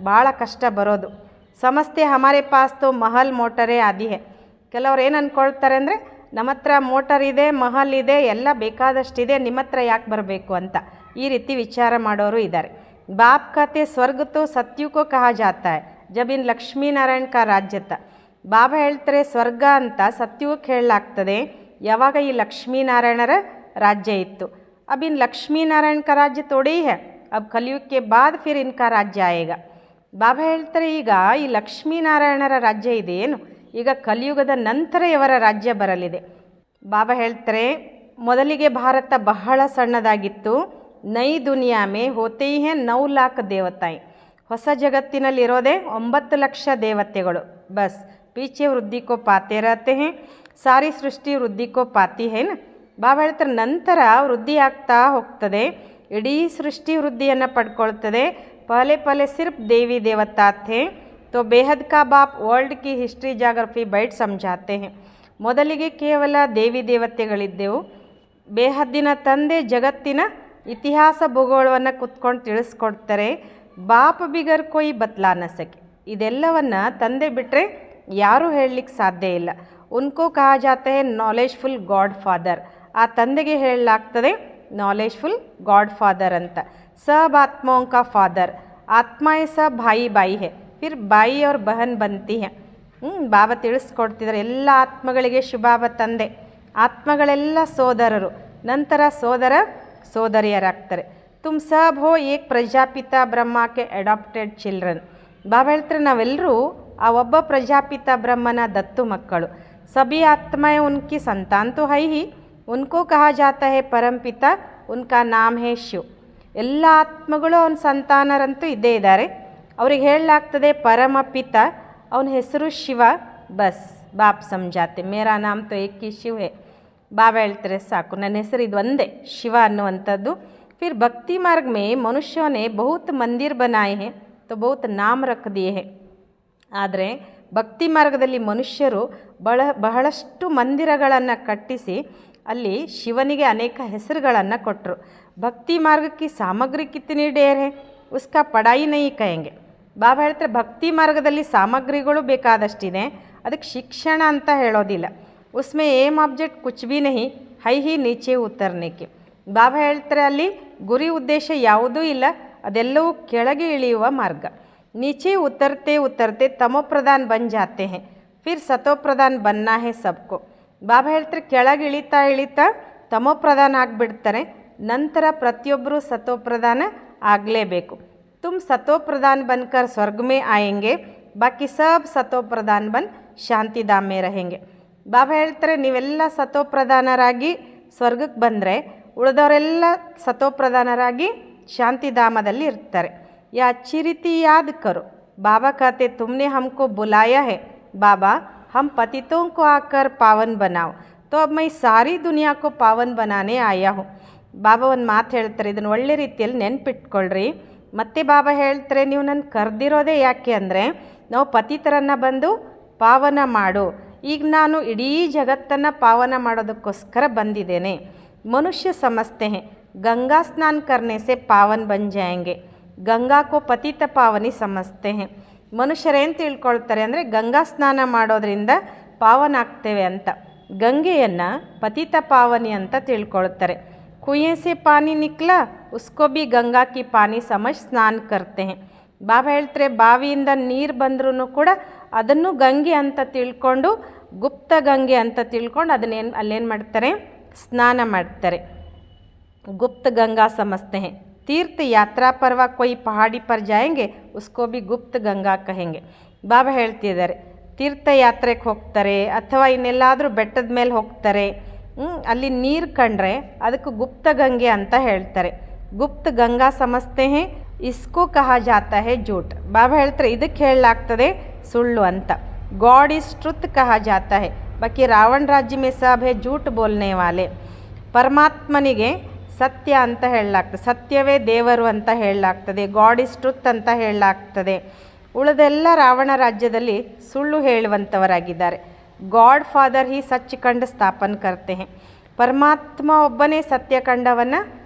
ಭಾಳ ಕಷ್ಟ ಬರೋದು. ಸಮಸ್ತೆ ಹಮಾರೆ ಪಾಸ್ ತೋ ಮಹಲ್ ಮೋಟರೇ ಆದಿ ಹೇ. ಕೆಲವ್ರು ಏನು ಅಂದ್ಕೊಳ್ತಾರೆ ಅಂದರೆ ನಮ್ಮ ಹತ್ರ ಮೋಟರ್ ಇದೆ, ಮಹಲ್ ಇದೆ, ಎಲ್ಲ ಬೇಕಾದಷ್ಟಿದೆ, ನಿಮ್ಮ ಹತ್ರ ಯಾಕೆ ಬರಬೇಕು ಅಂತ ಈ ರೀತಿ ವಿಚಾರ ಮಾಡೋರು ಇದ್ದಾರೆ. ಬಾಪ್ ಕತೆ ಸ್ವರ್ಗ ತೋ ಸತ್ಯುಕೋ ಕಹಾ ಜಾತಾ ಹೈ ಜಬ್ ಇನ್ ಲಕ್ಷ್ಮೀನಾರಾಯಣ ಕಾ ರಾಜ್ಯತ. ಬಾಬಾ ಹೇಳ್ತಾರೆ ಸ್ವರ್ಗ ಅಂತ ಸತ್ಯುಗಕ್ಕೆ ಹೇಳಲಾಗ್ತದೆ ಯಾವಾಗ ಈ ಲಕ್ಷ್ಮೀನಾರಾಯಣರ ರಾಜ್ಯ ಇತ್ತು. अब इन लक्ष्मी नारायण का राज्य थोड़ी है, अब कलयुग के बाद फिर इनका राज्य आएगा. ಬಾಬಾ ಹೇಳ್ತಾರೆ ಈಗ ಈ ಲಕ್ಷ್ಮೀನಾರಾಯಣರ ರಾಜ್ಯ ಇದೆಯೇನು, ಈಗ ಕಲಿಯುಗದ ನಂತರ ಇವರ ರಾಜ್ಯ ಬರಲಿದೆ. ಬಾಬಾ ಹೇಳ್ತಾರೆ ಮೊದಲಿಗೆ ಭಾರತ ಬಹಳ ಸಣ್ಣದಾಗಿತ್ತು. ನೈ ದುನಿಯಾ ಮೇ ಹೋತೆ ಹೇ 9 लाख ದೇವತಾಯಿ. ಹೊಸ ಜಗತ್ತಿನಲ್ಲಿರೋದೇ 9 ಲಕ್ಷ ದೇವತೆಗಳು. ಬಸ್ ಪೀಚೆ ವೃದ್ಧಿ ಕೋ ಪಾತೆ ರಹತೆ ಹೇ, ಸಾರಿ ಸೃಷ್ಟಿ ವೃದ್ಧಿ ಕೋ ಪಾತಿ ಹೇನ. ಬಾಬಾ ಹೇಳ್ತಾರೆ ನಂತರ ವೃದ್ಧಿ ಆಗ್ತಾ ಹೋಗ್ತದೆ, ಇಡೀ ಸೃಷ್ಟಿ ವೃದ್ಧಿಯನ್ನು ಪಡ್ಕೊಳ್ತದೆ. ಪಹಲೆ ಪಹಲೆ ಸಿರ್ಫ್ ದೇವಿ ದೇವತಾ ಥೇ ತೋ ಬೇಹದ್ ಕಾ ಬಾಪ್ ವರ್ಲ್ಡ್ ಕಿ ಹಿಸ್ಟ್ರಿ ಜಾಗ್ರಫಿ ಬೈಟ್ ಸಮझाते हैं. ಮೊದಲಿಗೆ ಕೇವಲ ದೇವಿ ದೇವತೆಗಳಿದ್ದೆವು, ಬೇಹದ್ದಿನ ತಂದೆ ಜಗತ್ತಿನ ಇತಿಹಾಸ ಭೂಗೋಳವನ್ನು ಕುತ್ಕೊಂಡು ತಿಳಿಸ್ಕೊಡ್ತಾರೆ. ಬಾಪ್ ಬಿಗರ್ ಕೊಯ್ ಬತ್ಲಾ ನ ಸಕೆ. ಇದೆಲ್ಲವನ್ನು ತಂದೆ ಬಿಟ್ಟರೆ ಯಾರೂ ಹೇಳಲಿಕ್ಕೆ ಸಾಧ್ಯ ಇಲ್ಲ. ಉನ್ಕೋ ಕಹಾ ಜಾತಾ ಹೈ ನಾಲೆಜ್ಫುಲ್ ಗಾಡ್ ಫಾದರ್. ಆ ತಂದೆಗೆ ಹೇಳಲಾಗ್ತದೆ ನಾಲೆಜ್ಫುಲ್ ಗಾಡ್ ಫಾದರ್ ಅಂತ. सब आत्माओं का फादर. आत्माएं सब भाई भाई है, फिर भाई और बहन बनती है. ಬಾಬಾ ತಿಳಿಸ್ಕೊಡ್ತಿದ್ದಾರೆ ಎಲ್ಲ ಆತ್ಮಗಳಿಗೆ ಶುಭಾಬ ತಂದೆ, ಆತ್ಮಗಳೆಲ್ಲ ಸೋದರರು, ನಂತರ ಸೋದರ ಸೋದರಿಯರಾಗ್ತಾರೆ. ತುಮ್ ಸಬ್ ಹೋ ಏಕ್ ಪ್ರಜಾಪಿತ ಬ್ರಹ್ಮಕ್ಕೆ ಅಡಾಪ್ಟೆಡ್ ಚಿಲ್ಡ್ರನ್. ಬಾಬಾ ಹೇಳ್ತಾರೆ ನಾವೆಲ್ಲರೂ ಆ ಒಬ್ಬ ಪ್ರಜಾಪಿತ ಬ್ರಹ್ಮನ ದತ್ತು ಮಕ್ಕಳು. ಸಭಿ ಆತ್ಮಾएं ಉನ್ಕಿ ಸಂತಾನ್ ತೋ ಹೈ ಹಿ, ಉನ್ಕೋ ಕಹಾ ಜಾತಾ ಹೈ ಪರಂಪಿತ, ಉನ್ಕಾ ನಾಮ್ ಹೇ ಶಿವ್. ಎಲ್ಲ ಆತ್ಮಗಳು ಅವನ ಸಂತಾನರಂತೂ ಇದ್ದೇ ಇದ್ದಾರೆ, ಅವ್ರಿಗೆ ಹೇಳಲಾಗ್ತದೆ ಪರಮಪಿತ, ಅವನ ಹೆಸರು ಶಿವ. ಬಸ್ ಬಾಪ್ ಸಮझाते ಮೇರಾ ನಾಮ್ ತೋ ಏಕ್ ಹಿ ಶಿವ ಹೇ. ಬಾಬಾ ಹೇಳ್ತಾರೆ ಸಾಕು, ನನ್ನ ಹೆಸರು ಇದು ಒಂದೇ ಶಿವ ಅನ್ನುವಂಥದ್ದು. ಫಿರ್ ಭಕ್ತಿ ಮಾರ್ಗ ಮೇ ಮನುಷ್ಯನೇ ಬಹುತ್ ಮಂದಿರ್ ಬನಾಯೆ ಹೇ ತೋ ಬಹುತ್ ನಾಮ್ ರಖ್ ದಿಯೆ ಹೇ. ಆದರೆ ಭಕ್ತಿ ಮಾರ್ಗದಲ್ಲಿ ಮನುಷ್ಯರು ಬಹಳಷ್ಟು ಮಂದಿರಗಳನ್ನು ಕಟ್ಟಿಸಿ ಅಲ್ಲಿ ಶಿವನಿಗೆ ಅನೇಕ ಹೆಸರುಗಳನ್ನು ಕೊಟ್ಟರು. ಭಕ್ತಿ ಮಾರ್ಗಕ್ಕೆ ಸಾಮಗ್ರಿ ಕಿತ್ತನಿ ಡೇರ್ ಹೇ, ಉಸ್ಕಾ ಪಡಾಯಿ ನೈ ಕಹೆಂಗೆ. ಬಾಬಾ ಹೇಳ್ತಾರೆ ಭಕ್ತಿ ಮಾರ್ಗದಲ್ಲಿ ಸಾಮಗ್ರಿಗಳು ಬೇಕಾದಷ್ಟಿದೆ, ಅದಕ್ಕೆ ಶಿಕ್ಷಣ ಅಂತ ಹೇಳೋದಿಲ್ಲ. ಉಸ್ಮೆ ಏಮ್ ಆಬ್ಜೆಕ್ಟ್ ಕುಚ್ ಭಿ ನಹಿ ಹೈ ಹಿ ನೀಚೆ ಉತ್ತರ್ನೇಕೆ. ಬಾಬಾ ಹೇಳ್ತಾರೆ ಅಲ್ಲಿ ಗುರಿ ಉದ್ದೇಶ ಯಾವುದೂ ಇಲ್ಲ, ಅದೆಲ್ಲವೂ ಕೆಳಗೆ ಇಳಿಯುವ ಮಾರ್ಗ. ನೀಚೆ ಉತ್ತರ್ತೆ ಉತ್ತರ್ತೆ ತಮೋ ಪ್ರಧಾನ್ ಬನ್ ಜಾತೆ ಹೇ, ಫಿರ್ ಸತೋ ಪ್ರಧಾನ್ ಬನ್ನಾ ಹೇ ಸಬ್ಕೋ. ಬಾಬಾ ಹೇಳ್ತಾರೆ ಕೆಳಗೆ ಇಳಿತಾ ಇಳಿತಾ ತಮೋ ಪ್ರಧಾನ ಆಗಿಬಿಡ್ತಾರೆ, ನಂತರ ಪ್ರತಿಯೊಬ್ಬರೂ ಸತೋ ಪ್ರಧಾನ ಆಗಲೇಬೇಕು. ತುಮ್ ಸತೋ ಪ್ರಧಾನ್ ಬನ್ಕರ್ ಸ್ವರ್ಗ ಮೇ ಆಯೆಂಗೆ, ಬಾಕಿ ಸಬ್ ಸತೋ ಪ್ರಧಾನ್ ಬನ್ ಶಾಂತಿಧಾಮ್ ಮೇ रहेंगे. ಬಾಬಾ ಹೇಳ್ತಾರೆ ನೀವೆಲ್ಲ ಸತೋ ಪ್ರಧಾನರಾಗಿ ಸ್ವರ್ಗಕ್ಕೆ ಬಂದರೆ ಉಳಿದವರೆಲ್ಲ ಸತೋ ಪ್ರಧಾನರಾಗಿ ಶಾಂತಿಧಾಮದಲ್ಲಿ ಇರ್ತಾರೆ. ಯಾ ಅಚ್ಚಿ ರೀತಿ ಯಾದ್ ಕರೋ. ಬಾಬಾ कहते तुमने हमको बुलाया है बाबा, हम पतितों को आकर पावन बनाओ, तो अब मैं सारी दुनिया को पावन बनाने आया हूँ. ಬಾಬಾ ಒಂದು ಮಾತು ಹೇಳ್ತಾರೆ, ಇದನ್ನು ಒಳ್ಳೆ ರೀತಿಯಲ್ಲಿ ನೆನ್ಪಿಟ್ಕೊಳ್ರಿ. ಮತ್ತೆ ಬಾಬಾ ಹೇಳ್ತಾರೆ ನೀವು ನನ್ನ ಕರೆದಿರೋದೇ ಯಾಕೆ ಅಂದರೆ ನಾವು ಪತಿತರನ್ನು ಬಂದು ಪಾವನ ಮಾಡು. ಈಗ ನಾನು ಇಡೀ ಜಗತ್ತನ್ನು ಪಾವನ ಮಾಡೋದಕ್ಕೋಸ್ಕರ ಬಂದಿದ್ದೇನೆ. ಮನುಷ್ಯ ಸಮಸ್ತೆ ಹೇ गंगा स्नान करने से पावन बन जाएंगे. गंगा को पतित पावनी समझते हैं. ಮನುಷ್ಯರೇನು ತಿಳ್ಕೊಳ್ತಾರೆ ಅಂದರೆ ಗಂಗಾ ಸ್ನಾನ ಮಾಡೋದ್ರಿಂದ ಪಾವನ ಆಗ್ತೇವೆ ಅಂತ. ಗಂಗೆಯನ್ನು ಪತಿತ ಪಾವನಿ ಅಂತ ತಿಳ್ಕೊಳ್ತಾರೆ. ಕುಯೇ ಸೆ ಪಾನಿ ನಿಕ್ಲಾ ಉಸ್ಕೋ ಬಿ ಗಂಗಾ ಕಿ ಪಾನಿ ಸಮಜ್ ಸ್ನಾನ ಕರ್ತೆ ಹೇ. ಬಾಬಾ ಹೇಳ್ತಾರೆ ಬಾವಿಯಿಂದ ನೀರು ಬಂದ್ರೂ ಕೂಡ ಅದನ್ನು ಗಂಗೆ ಅಂತ ತಿಳ್ಕೊಂಡು, ಗುಪ್ತ ಗಂಗೆ ಅಂತ ತಿಳ್ಕೊಂಡು ಅದನ್ನೇನು ಅಲ್ಲೇನು ಮಾಡ್ತಾರೆ, ಸ್ನಾನ ಮಾಡ್ತಾರೆ. गुप्त गंगा समझते हैं. तीर्थ यात्रा पर व कोई पहाड़ी पर जाएंगे उसको भी गुप्त गंगा कहेंगे. ಬಾಬಾ ಹೇಳ್ತಿದ್ದಾರೆ ತೀರ್ಥಯಾತ್ರೆಗೆ ಹೋಗ್ತಾರೆ ಅಥವಾ ಇನ್ನೆಲ್ಲಾದರೂ ಬೆಟ್ಟದ ಮೇಲೆ ಹೋಗ್ತಾರೆ, ಅಲ್ಲಿ ನೀರು ಕಂಡ್ರೆ ಅದಕ್ಕೆ ಗುಪ್ತ ಗಂಗೆ ಅಂತ ಹೇಳ್ತಾರೆ. ಗುಪ್ತ ಗಂಗಾ ಸಮಸ್ತೆ ಹೇ ಇಸ್ಕೋ ಕಹಾ ಜಾತಾ ಹೇ ಜೂಟ್. ಬಾಬಾ ಹೇಳ್ತಾರೆ ಇದಕ್ಕೆ ಹೇಳಲಾಗ್ತದೆ ಸುಳ್ಳು ಅಂತ. ಗಾಡ್ ಇಸ್ ಟ್ರುತ್ ಕಹಾ ಜಾತಾ ಹೇ, ಬಾಕಿ ರಾವಣ ರಾಜ್ಯ ಮೇ ಸಬ್ ಹೇ ಜೂಟ್ ಬೋಲ್ನೆ ವಾಲೆ. ಪರಮಾತ್ಮನಿಗೆ ಸತ್ಯ ಅಂತ ಹೇಳಲಾಗ್ತದೆ, ಸತ್ಯವೇ ದೇವರು ಅಂತ ಹೇಳಲಾಗ್ತದೆ, ಗಾಡ್ ಇಸ್ ಟ್ರುತ್ ಅಂತ ಹೇಳಲಾಗ್ತದೆ. ಉಳಿದೆಲ್ಲ ರಾವಣ ರಾಜ್ಯದಲ್ಲಿ ಸುಳ್ಳು ಹೇಳುವಂಥವರಾಗಿದ್ದಾರೆ. ಗಾಡ್ ಫಾದರ್ ಹಿ ಸಚ್ಖಂಡ ಸ್ಥಾಪನೆ ಕರ್ತೆ ಹೇ. ಪರಮಾತ್ಮ ಒಬ್ಬನೇ ಸತ್ಯಖಂಡವನ್ನು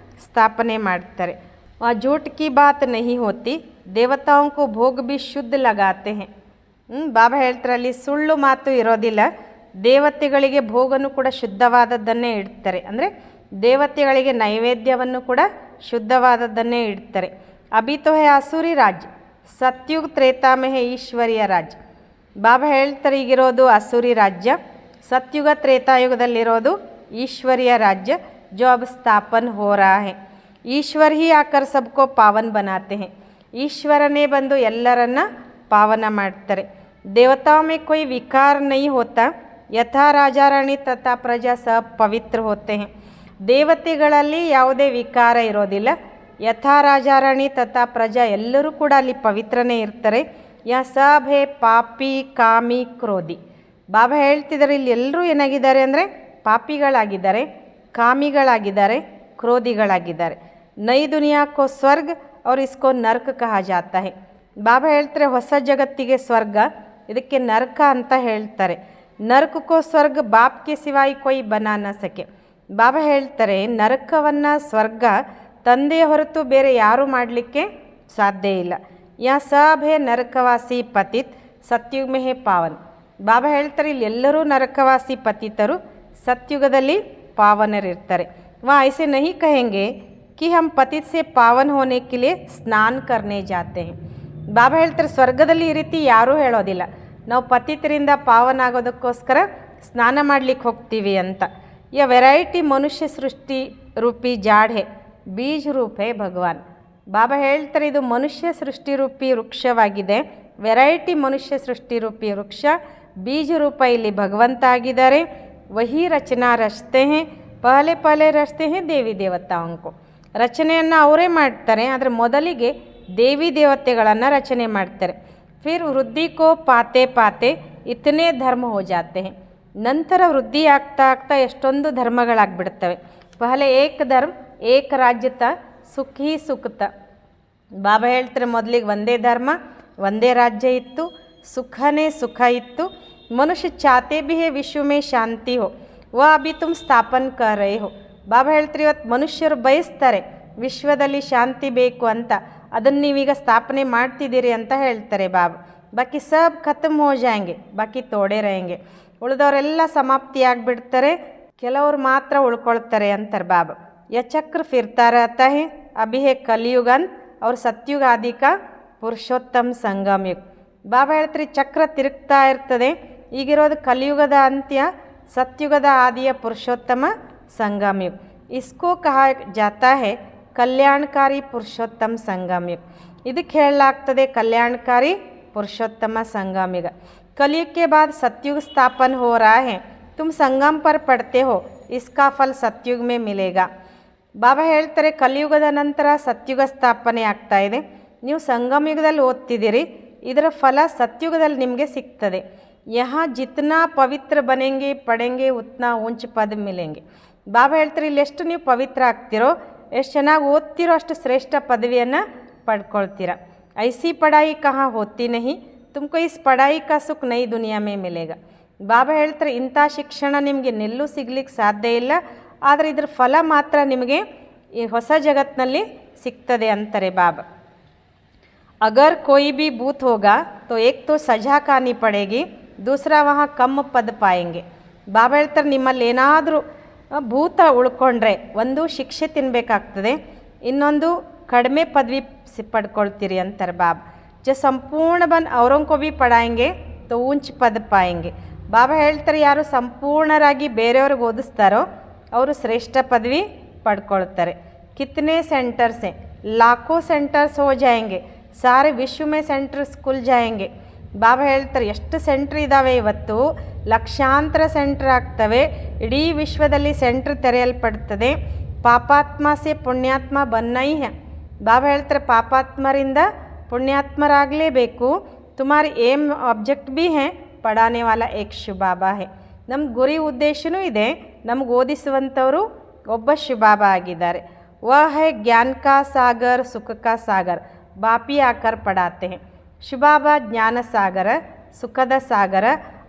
ಸ್ಥಾಪನೆ ಮಾಡ್ತಾರೆ. ಆ ಜೂಟ್ ಕಿ ಬಾತ್ ನಹಿ ಹೋತಿ ದೇವತಾओं को ಭೋಗ ಭಿ ಶುದ್ಧ ಲಗಾತೆ ಹೇ. ಬಾಬಾ ಹೇಳ್ತಾರೆ ಅಲ್ಲಿ ಸುಳ್ಳು ಮಾತು ಇರೋದಿಲ್ಲ, ದೇವತೆಗಳಿಗೆ ಭೋಗನೂ ಕೂಡ ಶುದ್ಧವಾದದ್ದನ್ನೇ ಇಡ್ತಾರೆ. ಅಂದರೆ ದೇವತೆಗಳಿಗೆ ನೈವೇದ್ಯವನ್ನು ಕೂಡ ಶುದ್ಧವಾದದ್ದನ್ನೇ ಇಡ್ತಾರೆ. ಅಭಿ ತೋ ಹೇ ಅಸುರಿ ರಾಜ್ಯ, ಸತ್ಯುಗ್ ತ್ರೇತಾಮೆ ಹೇ ಈಶ್ವರಿಯ ರಾಜ್ಯ. ಬಾಬಾ ಹೇಳ್ತಾರೆ ಈಗಿರೋದು ಅಸುರಿ ರಾಜ್ಯ, ಸತ್ಯುಗ ತ್ರೇತಾಯುಗದಲ್ಲಿರೋದು ಈಶ್ವರಿಯ ರಾಜ್ಯ. ಜೋ ಅಬ್ ಸ್ಥಾಪನ್ ಹೋ ರಹಾ ಹೇ. ಈಶ್ವರ್ ಹಿ ಆಕರ್ ಸಬ್ಕೋ ಪಾವನ್ ಬನಾತೆ ಹೇ. ಈಶ್ವರನೇ ಬಂದು ಎಲ್ಲರನ್ನ ಪಾವನ ಮಾಡ್ತಾರೆ. ದೇವತಾओं में कोई विकार नहीं होता, ಯಥಾ ರಾಜಾರಾಣಿ ತಥಾ ಪ್ರಜಾ ಸಬ್ ಪವಿತ್ರ ಹೋತೆ ಹೇ. ದೇವತೆಗಳಲ್ಲಿ ಯಾವುದೇ ವಿಕಾರ ಇರೋದಿಲ್ಲ, ಯಥಾ ರಾಜಾರಾಣಿ ತಥಾ ಪ್ರಜಾ ಎಲ್ಲರೂ ಕೂಡ ಅಲ್ಲಿ ಪವಿತ್ರನೇ ಇರ್ತಾರೆ. ಯಾ ಸಬ್ ಹೇ ಪಾಪಿ ಕಾಮಿ ಕ್ರೋಧಿ. ಬಾಬಾ ಹೇಳ್ತಿದ್ದಾರೆ ಇಲ್ಲಿ ಎಲ್ಲರೂ ಏನಾಗಿದ್ದಾರೆ ಅಂದರೆ ಪಾಪಿಗಳಾಗಿದ್ದಾರೆ, ಕಾಮಿಗಳಾಗಿದ್ದಾರೆ, ಕ್ರೋಧಿಗಳಾಗಿದ್ದಾರೆ. ನೈ ದುನಿಯಾ ಕೋ ಸ್ವರ್ಗ ಅವ್ರು ಇಸ್ಕೋ ನರ್ಕ ಕಹಾ ಜಾತಾ ಹೇ. ಬಾಬಾ ಹೇಳ್ತಾರೆ ಹೊಸ ಜಗತ್ತಿಗೆ ಸ್ವರ್ಗ, ಇದಕ್ಕೆ ನರಕ ಅಂತ ಹೇಳ್ತಾರೆ. ನರಕ ಕೋ ಸ್ವರ್ಗ ಬಾಪ್ ಕೆ ಸಿವಾಯಿ ಕೊಯ್ ಬನಾ ನ ಸಕೆ. ಬಾಬಾ ಹೇಳ್ತಾರೆ ನರಕವನ್ನು ಸ್ವರ್ಗ ತಂದೆಯ ಹೊರತು ಬೇರೆ ಯಾರೂ ಮಾಡಲಿಕ್ಕೆ ಸಾಧ್ಯ ಇಲ್ಲ. ಯಾ ಸಬ್ ಹೇ ನರಕವಾಸಿ ಪತಿತ್ ಸತ್ಯುಗ್ ಮೇ ಹೇ ಪಾವನ್. ಬಾಬಾ ಹೇಳ್ತಾರೆ ಇಲ್ಲಿ ಎಲ್ಲರೂ ನರಕವಾಸಿ ಪತಿತರು, ಸತ್ಯುಗದಲ್ಲಿ ಪಾವನರಿರ್ತಾರೆ. ವಾ ಐಸೆ ನಹಿ ಕಹೆಂಗೆ कि हम पतित से पावन होने के लिए स्नान करने जाते हैं. ಬಾಬಾ ಹೇಳ್ತಾರೆ ಸ್ವರ್ಗದಲ್ಲಿ ಈ ರೀತಿ ಯಾರೂ ಹೇಳೋದಿಲ್ಲ, ನಾವು ಪತಿತರಿಂದ ಪಾವನ ಆಗೋದಕ್ಕೋಸ್ಕರ ಸ್ನಾನ ಮಾಡಲಿಕ್ಕೆ ಹೋಗ್ತೀವಿ ಅಂತ. ಯ ವೆರೈಟಿ ಮನುಷ್ಯ ಸೃಷ್ಟಿ ರೂಪಿ ಜಾಡ್ ಹೇ, ಬೀಜ ರೂಪ ಹೇ ಭಗವಾನ್. ಬಾಬಾ ಹೇಳ್ತಾರೆ ಇದು ಮನುಷ್ಯ ಸೃಷ್ಟಿ ರೂಪಿ ವೃಕ್ಷವಾಗಿದೆ. ವೆರೈಟಿ ಮನುಷ್ಯ ಸೃಷ್ಟಿ ರೂಪಿ ವೃಕ್ಷ, ಬೀಜ ರೂಪ ಇಲ್ಲಿ ಭಗವಂತ ಆಗಿದ್ದಾರೆ. ವಹಿ ರಚನಾ ರಚತೆ ಹೇ, ಪಹಲೆ ಪಹಲೆ ರಚತೆ ಹೇ ದೇವಿ ದೇವತಾಂಕೋ. ರಚನೆಯನ್ನು ಅವರೇ ಮಾಡ್ತಾರೆ, ಆದರೆ ಮೊದಲಿಗೆ ದೇವಿ ದೇವತೆಗಳನ್ನು ರಚನೆ ಮಾಡ್ತಾರೆ. ಫಿರ್ ವೃದ್ಧಿ ಕೋ ಪಾತೆ ಪಾತೆ ಇತನೇ ಧರ್ಮ ಹೋ ಜಾತೆ ಹೇ. ನಂತರ ವೃದ್ಧಿ ಆಗ್ತಾ ಆಗ್ತಾ ಎಷ್ಟೊಂದು ಧರ್ಮಗಳಾಗ್ಬಿಡ್ತವೆ. ಪಹಲೆ ಏಕ ಧರ್ಮ ಏಕ ರಾಜ್ಯತ ಸುಖಿ ಸುಖತ. ಬಾಬಾ ಹೇಳ್ತಾರೆ ಮೊದಲಿಗೆ ಒಂದೇ ಧರ್ಮ ಒಂದೇ ರಾಜ್ಯ ಇತ್ತು, ಸುಖನೇ ಸುಖ ಇತ್ತು. ಮನುಷ್ಯ ಚಾತೆ ಭಿ ಹೇ ವಿಶ್ವ ಮೇ ಶಾಂತಿ ಹೋ, ವಾ ಅಭಿ ತುಮ್ ಸ್ಥಾಪನ್ ಕರ್ ರಹೆ ಹೋ. ಬಾಬಾ ಹೇಳ್ತಾರೆ ಇವತ್ತು ಮನುಷ್ಯರು ಬಯಸ್ತಾರೆ ವಿಶ್ವದಲ್ಲಿ ಶಾಂತಿ ಬೇಕು ಅಂತ, ಅದನ್ನು ನೀವೀಗ ಸ್ಥಾಪನೆ ಮಾಡ್ತಿದ್ದೀರಿ ಅಂತ ಹೇಳ್ತಾರೆ ಬಾಬಾ. ಬಾಕಿ ಸಬ್ ಖತಮ್ ಹೋ ಜಾಯಂಗೆ, ಬಾಕಿ ತೋಡೆ रहेंगे. ಉಳಿದವರೆಲ್ಲ ಸಮಾಪ್ತಿಯಾಗಿಬಿಡ್ತಾರೆ, ಕೆಲವರು ಮಾತ್ರ ಉಳ್ಕೊಳ್ತಾರೆ ಅಂತಾರೆ ಬಾಬಾ. ಯ ಚಕ್ರ ಫಿರ್ತಾ रहता है, अभी है कलयुग अंत और सत्युग आदि का पुरुषोत्तम संगम युग. ಬಾಬಾ ಹೇಳ್ತಾರೆ ಚಕ್ರ ತಿರುಗ್ತಾ ಇರ್ತದೆ, ಈಗಿರೋದು ಕಲಿಯುಗದ ಅಂತ್ಯ, ಸತ್ಯುಗದ ಆದಿಯ ಪುರುಷೋತ್ತಮ ಸಂಗಮ ಯುಗ. ಇಸ್ಕೋ ಕಹಾ ಜಾತಾ ಹೇ ಕಲ್ಯಾಣಕಾರಿ ಪುರುಷೋತ್ತಮ ಸಂಗಮ ಯುಗ. ಇದಕ್ಕೆ ಹೇಳಲಾಗ್ತದೆ ಕಲ್ಯಾಣಕಾರಿ पुरुषोत्तम संगम युग. कलयुग के बाद सतयुग स्थापन हो रहा है, तुम संगम पर पढ़ते हो, इसका फल सतयुग में मिलेगा. ಬಾಬಾ ಹೇಳ್ತಾರೆ ಕಲಿಯುಗದ ನಂತರ ಸತ್ಯುಗ ಸ್ಥಾಪನೆ ಆಗ್ತಾ ಇದೆ, ನೀವು ಸಂಗಮ ಯುಗದಲ್ಲಿ ಓದ್ತಿದ್ದೀರಿ, ಇದರ ಫಲ ಸತ್ಯುಗದಲ್ಲಿ ನಿಮಗೆ ಸಿಗ್ತದೆ. ಯಹಾ ಜಿತ್ನಾ ಪವಿತ್ರ ಬನೆಂಗೆ ಪಡೆಂಗೆ ಉತ್ನಾ ಊಂಚ ಪದ ಮಿಲೆಂಗೆ. ಬಾಬಾ ಹೇಳ್ತಾರೆ ಇಲ್ಲಿ ಎಷ್ಟು ನೀವು ಪವಿತ್ರ ಆಗ್ತಿರೋ, ಎಷ್ಟು ಚೆನ್ನಾಗಿ ಓದ್ತಿರೋ ಅಷ್ಟು ಶ್ರೇಷ್ಠ ಪದವಿಯನ್ನು ಪಡ್ಕೊಳ್ತೀರ. ಐಸಿ ಪಢಾಯಿ ಕಹಾ ಹೋತಿ ನಹಿ, ತುಮಕೋ ಇಸ್ ಪಢಾಯಿ ಕಾ ಸುಖ ನೈ ದುನಿಯಾ ಮೇ ಮಿಲೇಗ. ಬಾಬಾ ಹೇಳ್ತಾರೆ ಇಂಥ ಶಿಕ್ಷಣ ನಿಮಗೆ ನೆಲ್ಲೂ ಸಿಗ್ಲಿಕ್ಕೆ ಸಾಧ್ಯ ಇಲ್ಲ, ಆದರೆ ಇದ್ರ ಫಲ ಮಾತ್ರ ನಿಮಗೆ ಈ ಹೊಸ ಜಗತ್ತಿನಲ್ಲಿ ಸಿಗ್ತದೆ ಅಂತಾರೆ ಬಾಬಾ. ಅಗರ್ कोई भी भूत होगा तो एक तो सजा खानी पड़ेगी, दूसरा वहाँ कम पद पाएंगे. ಬಾಬಾ ಹೇಳ್ತಾರೆ ನಿಮ್ಮಲ್ಲಿ ಏನಾದರೂ ಭೂತ ಉಳ್ಕೊಂಡ್ರೆ ಒಂದು ಶಿಕ್ಷೆ ತಿನ್ನಬೇಕಾಗ್ತದೆ, ಇನ್ನೊಂದು ಕಡಿಮೆ ಪದವಿ ಪಡ್ಕೊಳ್ತೀರಿ ಅಂತಾರೆ ಬಾಬಾ. जो संपूर्ण बन औरों को भी पढ़ाएंगे तो ऊंच पद पाएंगे. ಬಾಬಾ ಹೇಳ್ತಾರೆ ಯಾರು ಸಂಪೂರ್ಣರಾಗಿ ಬೇರೆಯವ್ರಿಗೆ ಓದಿಸ್ತಾರೋ ಅವರು ಶ್ರೇಷ್ಠ ಪದವಿ ಪಡ್ಕೊಳ್ತಾರೆ. कितने सेंटर्स हैं, लाखों सेंटर्स हो जाएंगे, सारे विश्व में सेंटर्स खुल जाएंगे. ಬಾಬಾ ಹೇಳ್ತಾರೆ ಎಷ್ಟು ಸೆಂಟ್ರ್ ಇದ್ದಾವೆ, ಇವತ್ತು ಲಕ್ಷಾಂತರ ಸೆಂಟ್ರ್ ಆಗ್ತವೆ, ಇಡೀ ವಿಶ್ವದಲ್ಲಿ ಸೆಂಟ್ರ್ ತೆರೆಯಲ್ಪಡ್ತದೆ. ಪಾಪಾತ್ಮ ಸೆ ಪುಣ್ಯಾತ್ಮ ಬನ್ನೈ ಹೈ. ಬಾಬಾ ಹೇಳ್ತಾರೆ ಪಾಪಾತ್ಮರಿಂದ ಪುಣ್ಯಾತ್ಮರಾಗಲೇಬೇಕು. ತುಮಾರಿ ಏಮ್ ಆಬ್ಜೆಕ್ಟ್ ಭೀ ಹೈ, ಪಡಾನೆ ವಾಲ ಏಕ್ ಶಿವಬಾಬಾ ಹೈ. ನಮ್ಮ ಗುರಿ ಉದ್ದೇಶನೂ ಇದೆ, ನಮ್ಗೆ ಓದಿಸುವಂಥವರು ಒಬ್ಬ ಶಿವಬಾಬಾ ಆಗಿದ್ದಾರೆ. ವಹ ಹೈ ಜ್ಞಾನ ಕಾ ಸಾಗರ್, ಸುಖ ಕಾ ಸಾಗರ್, ಬಾಪಿ ಆಕರ್ ಪಡಾತೆ ಹೈ. ಶಿವಬಾಬಾ ಜ್ಞಾನ ಸಾಗರ, ಸುಖದ ಸಾಗರ,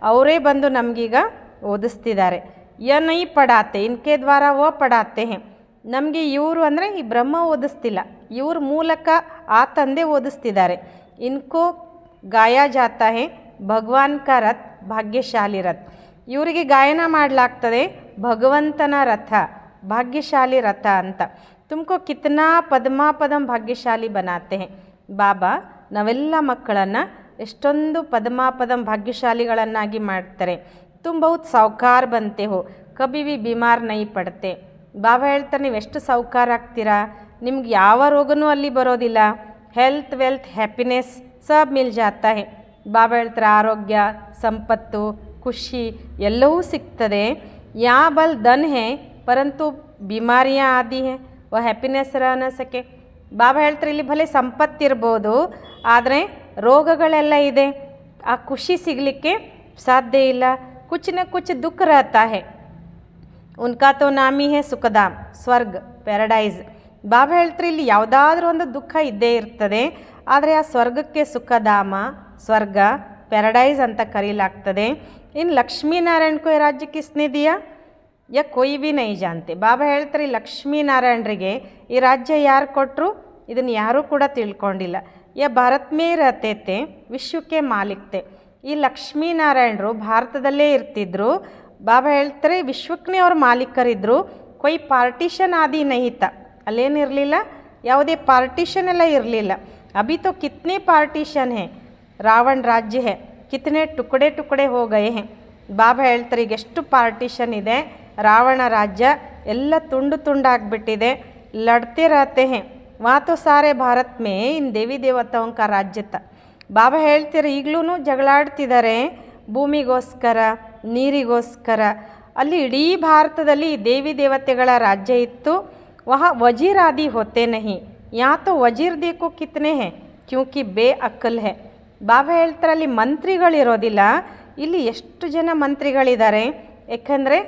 ಅವರೇ ಬಂದು ನಮಗೀಗ ಓದಿಸ್ತಿದ್ದಾರೆ. ಯ ನೈ ಪಡಾತೆ, ಇನ್ಕೆ ದ್ವಾರ ವ ಪಡಾತೆ ಹೈ. ನಮಗೆ ಇವರು ಅಂದರೆ ಈ ಬ್ರಹ್ಮ ಓದಿಸ್ತಿಲ್ಲ, ಇವ್ರ ಮೂಲಕ ಆ ತಂದೆ ಓದಿಸ್ತಿದ್ದಾರೆ. ಇನ್ಕೋ ಗಾಯ ಜಾತಾ ಹೈ ಭಗವಾನ್ ಕಾ ರಥ್, ಭಾಗ್ಯಶಾಲಿ ರಥ್. ಇವರಿಗೆ ಗಾಯನ ಮಾಡಲಾಗ್ತದೆ ಭಗವಂತನ ರಥ, ಭಾಗ್ಯಶಾಲಿ ರಥ ಅಂತ. ತುಮಕೋ ಕಿತ್ನಾ ಪದಂ ಭಾಗ್ಯಶಾಲಿ ಬನಾತೆ ಹೈ. ಬಾಬಾ ನಾವೆಲ್ಲ ಮಕ್ಕಳನ್ನು ಎಷ್ಟೊಂದು ಪದಂ ಭಾಗ್ಯಶಾಲಿಗಳನ್ನಾಗಿ ಮಾಡ್ತಾರೆ. ತುಮ್ ಬಹುತ್ ಸೌಕಾರ ಬಂತೆ ಹೋ, ಕಭಿ ಭಿ ಬಿಮಾರ್ ನೈ ಪಡ್ತೆ. ಬಾಬಾ ಹೇಳ್ತಾರೆ ನೀವು ಎಷ್ಟು ಸೌಕಾರ ಆಗ್ತೀರಾ, ನಿಮ್ಗೆ ಯಾವ ರೋಗನೂ ಅಲ್ಲಿ ಬರೋದಿಲ್ಲ. ಹೆಲ್ತ್ ವೆಲ್ತ್ ಹ್ಯಾಪಿನೆಸ್ ಸಬ್ ಮಿಲ್ ಜಾತಾ ಹೈ. ಬಾಬಾ ಹೇಳ್ತಾರೆ ಆರೋಗ್ಯ, ಸಂಪತ್ತು, ಖುಷಿ ಎಲ್ಲವೂ ಸಿಗ್ತದೆ. ಯಾ ಬಲ್ ಧನ್ ಹೈ ಪರಂತು ಬಿಮಾರಿಯಾ ಆದಿ ಹೈ, ವ ಹ್ಯಾಪಿನೆಸ್ ರಹ ನ ಸಕೆ. ಬಾಬಾ ಹೇಳ್ತಾರೆ ಇಲ್ಲಿ ಭಲೆ ಸಂಪತ್ತಿರ್ಬೋದು, ಆದರೆ ರೋಗಗಳೆಲ್ಲ ಇದೆ, ಆ ಖುಷಿ ಸಿಗಲಿಕ್ಕೆ ಸಾಧ್ಯ ಇಲ್ಲ. ಕುಚ್ ನ ಕುಚ್ ದುಃಖ ರಹತಾ ಹೈ. ಉನ್ಕಾ ತೋ ನಾಮಿ ಹೇ ಸುಖಧಾಮ್, ಸ್ವರ್ಗ, ಪ್ಯಾರಡೈಸ್. ಬಾಬಾ ಹೇಳ್ತಾರೆ ಇಲ್ಲಿ ಯಾವುದಾದ್ರೂ ಒಂದು ದುಃಖ ಇದ್ದೇ ಇರ್ತದೆ, ಆದರೆ ಆ ಸ್ವರ್ಗಕ್ಕೆ ಸುಖಧಾಮ, ಸ್ವರ್ಗ, ಪ್ಯಾರಡೈಸ್ ಅಂತ ಕರೀಲಾಗ್ತದೆ. ಇನ್ನು ಲಕ್ಷ್ಮೀನಾರಾಯಣ ಕೋ ರಾಜ್ಯ ಕಿಸ್ನೆ ದಿಯಾ ಯಾ ಕೊಯ್ ಭಿ ನೈ ಜಾನ್ತೆ. ಬಾಬಾ ಹೇಳ್ತಾರೆ ಲಕ್ಷ್ಮೀನಾರಾಯಣರಿಗೆ ಈ ರಾಜ್ಯ ಯಾರು ಕೊಟ್ಟರು ಇದನ್ನು ಯಾರೂ ಕೂಡ ತಿಳ್ಕೊಂಡಿಲ್ಲ. ಯಾ ಭಾರತ್ ಮೇ ರಹತೆ ತೆ, ವಿಶ್ವಕ್ಕೆ ಮಾಲಿಕ್ತೆ. ಈ ಲಕ್ಷ್ಮೀನಾರಾಯಣರು ಭಾರತದಲ್ಲೇ ಇರ್ತಿದ್ರು. ಬಾಬಾ ಹೇಳ್ತಾರೆ ವಿಶ್ವಕ್ಕೆ ಅವ್ರ ಮಾಲೀಕರಿದ್ದರು. ಕೊಯ್ ಪಾರ್ಟಿಷನ್ ಆದಿ ನಹಿತ, ಅಲ್ಲೇನಿರಲಿಲ್ಲ, ಯಾವುದೇ ಪಾರ್ಟಿಷನ್ ಎಲ್ಲ ಇರಲಿಲ್ಲ. ಅಭಿ ತೋ ಕಿತ್ನೆ ಪಾರ್ಟಿಷನ್ ಹೇ, ರಾವಣ ರಾಜ್ಯ ಹೇ, ಕಿತ್ನೆ ಟುಕಡೆ ಟುಕಡೆ ಹೋ ಗಯೆ ಹೇ. ಬಾಬಾ ಹೇಳ್ತಾರೆ ಈಗ ಎಷ್ಟು ಪಾರ್ಟಿಷನ್ ಇದೆ, ರಾವಣ ರಾಜ್ಯ ಎಲ್ಲ ತುಂಡು ತುಂಡಾಗ್ಬಿಟ್ಟಿದೆ. ಲಡ್ತೆ ರಹತೆ ಹೇ ವहाँ तो सारे भारत में इन देवी देवताओं का राज्य था. ಬಾಬಾ ಹೇಳ್ತಾರೆ ಈಗಲೂ ಜಗಳಾಡ್ತಿದ್ದಾರೆ ಭೂಮಿಗೋಸ್ಕರ, ನೀರಿಗೋಸ್ಕರ. ಅಲ್ಲಿ ಇಡೀ ಭಾರತದಲ್ಲಿ ದೇವಿ ದೇವತೆಗಳ ರಾಜ್ಯ ಇತ್ತು. ವಹ ವಜೀರ್ ಆದಿ ಹೋತೆ ನಹಿ, ಯಾ ತೋ ವಜೀರ್ ದೇಕೋ ಕಿತ್ನೆ ಹೇ ಕ್ಯೂಂಕಿ ಬೇ ಅಕ್ಕಲ್ ಹೇ. ಬಾಬಾ ಹೇಳ್ತಾರೆ ಅಲ್ಲಿ ಮಂತ್ರಿಗಳಿರೋದಿಲ್ಲ, ಇಲ್ಲಿ ಎಷ್ಟು ಜನ ಮಂತ್ರಿಗಳಿದ್ದಾರೆ, ಯಾಕಂದರೆ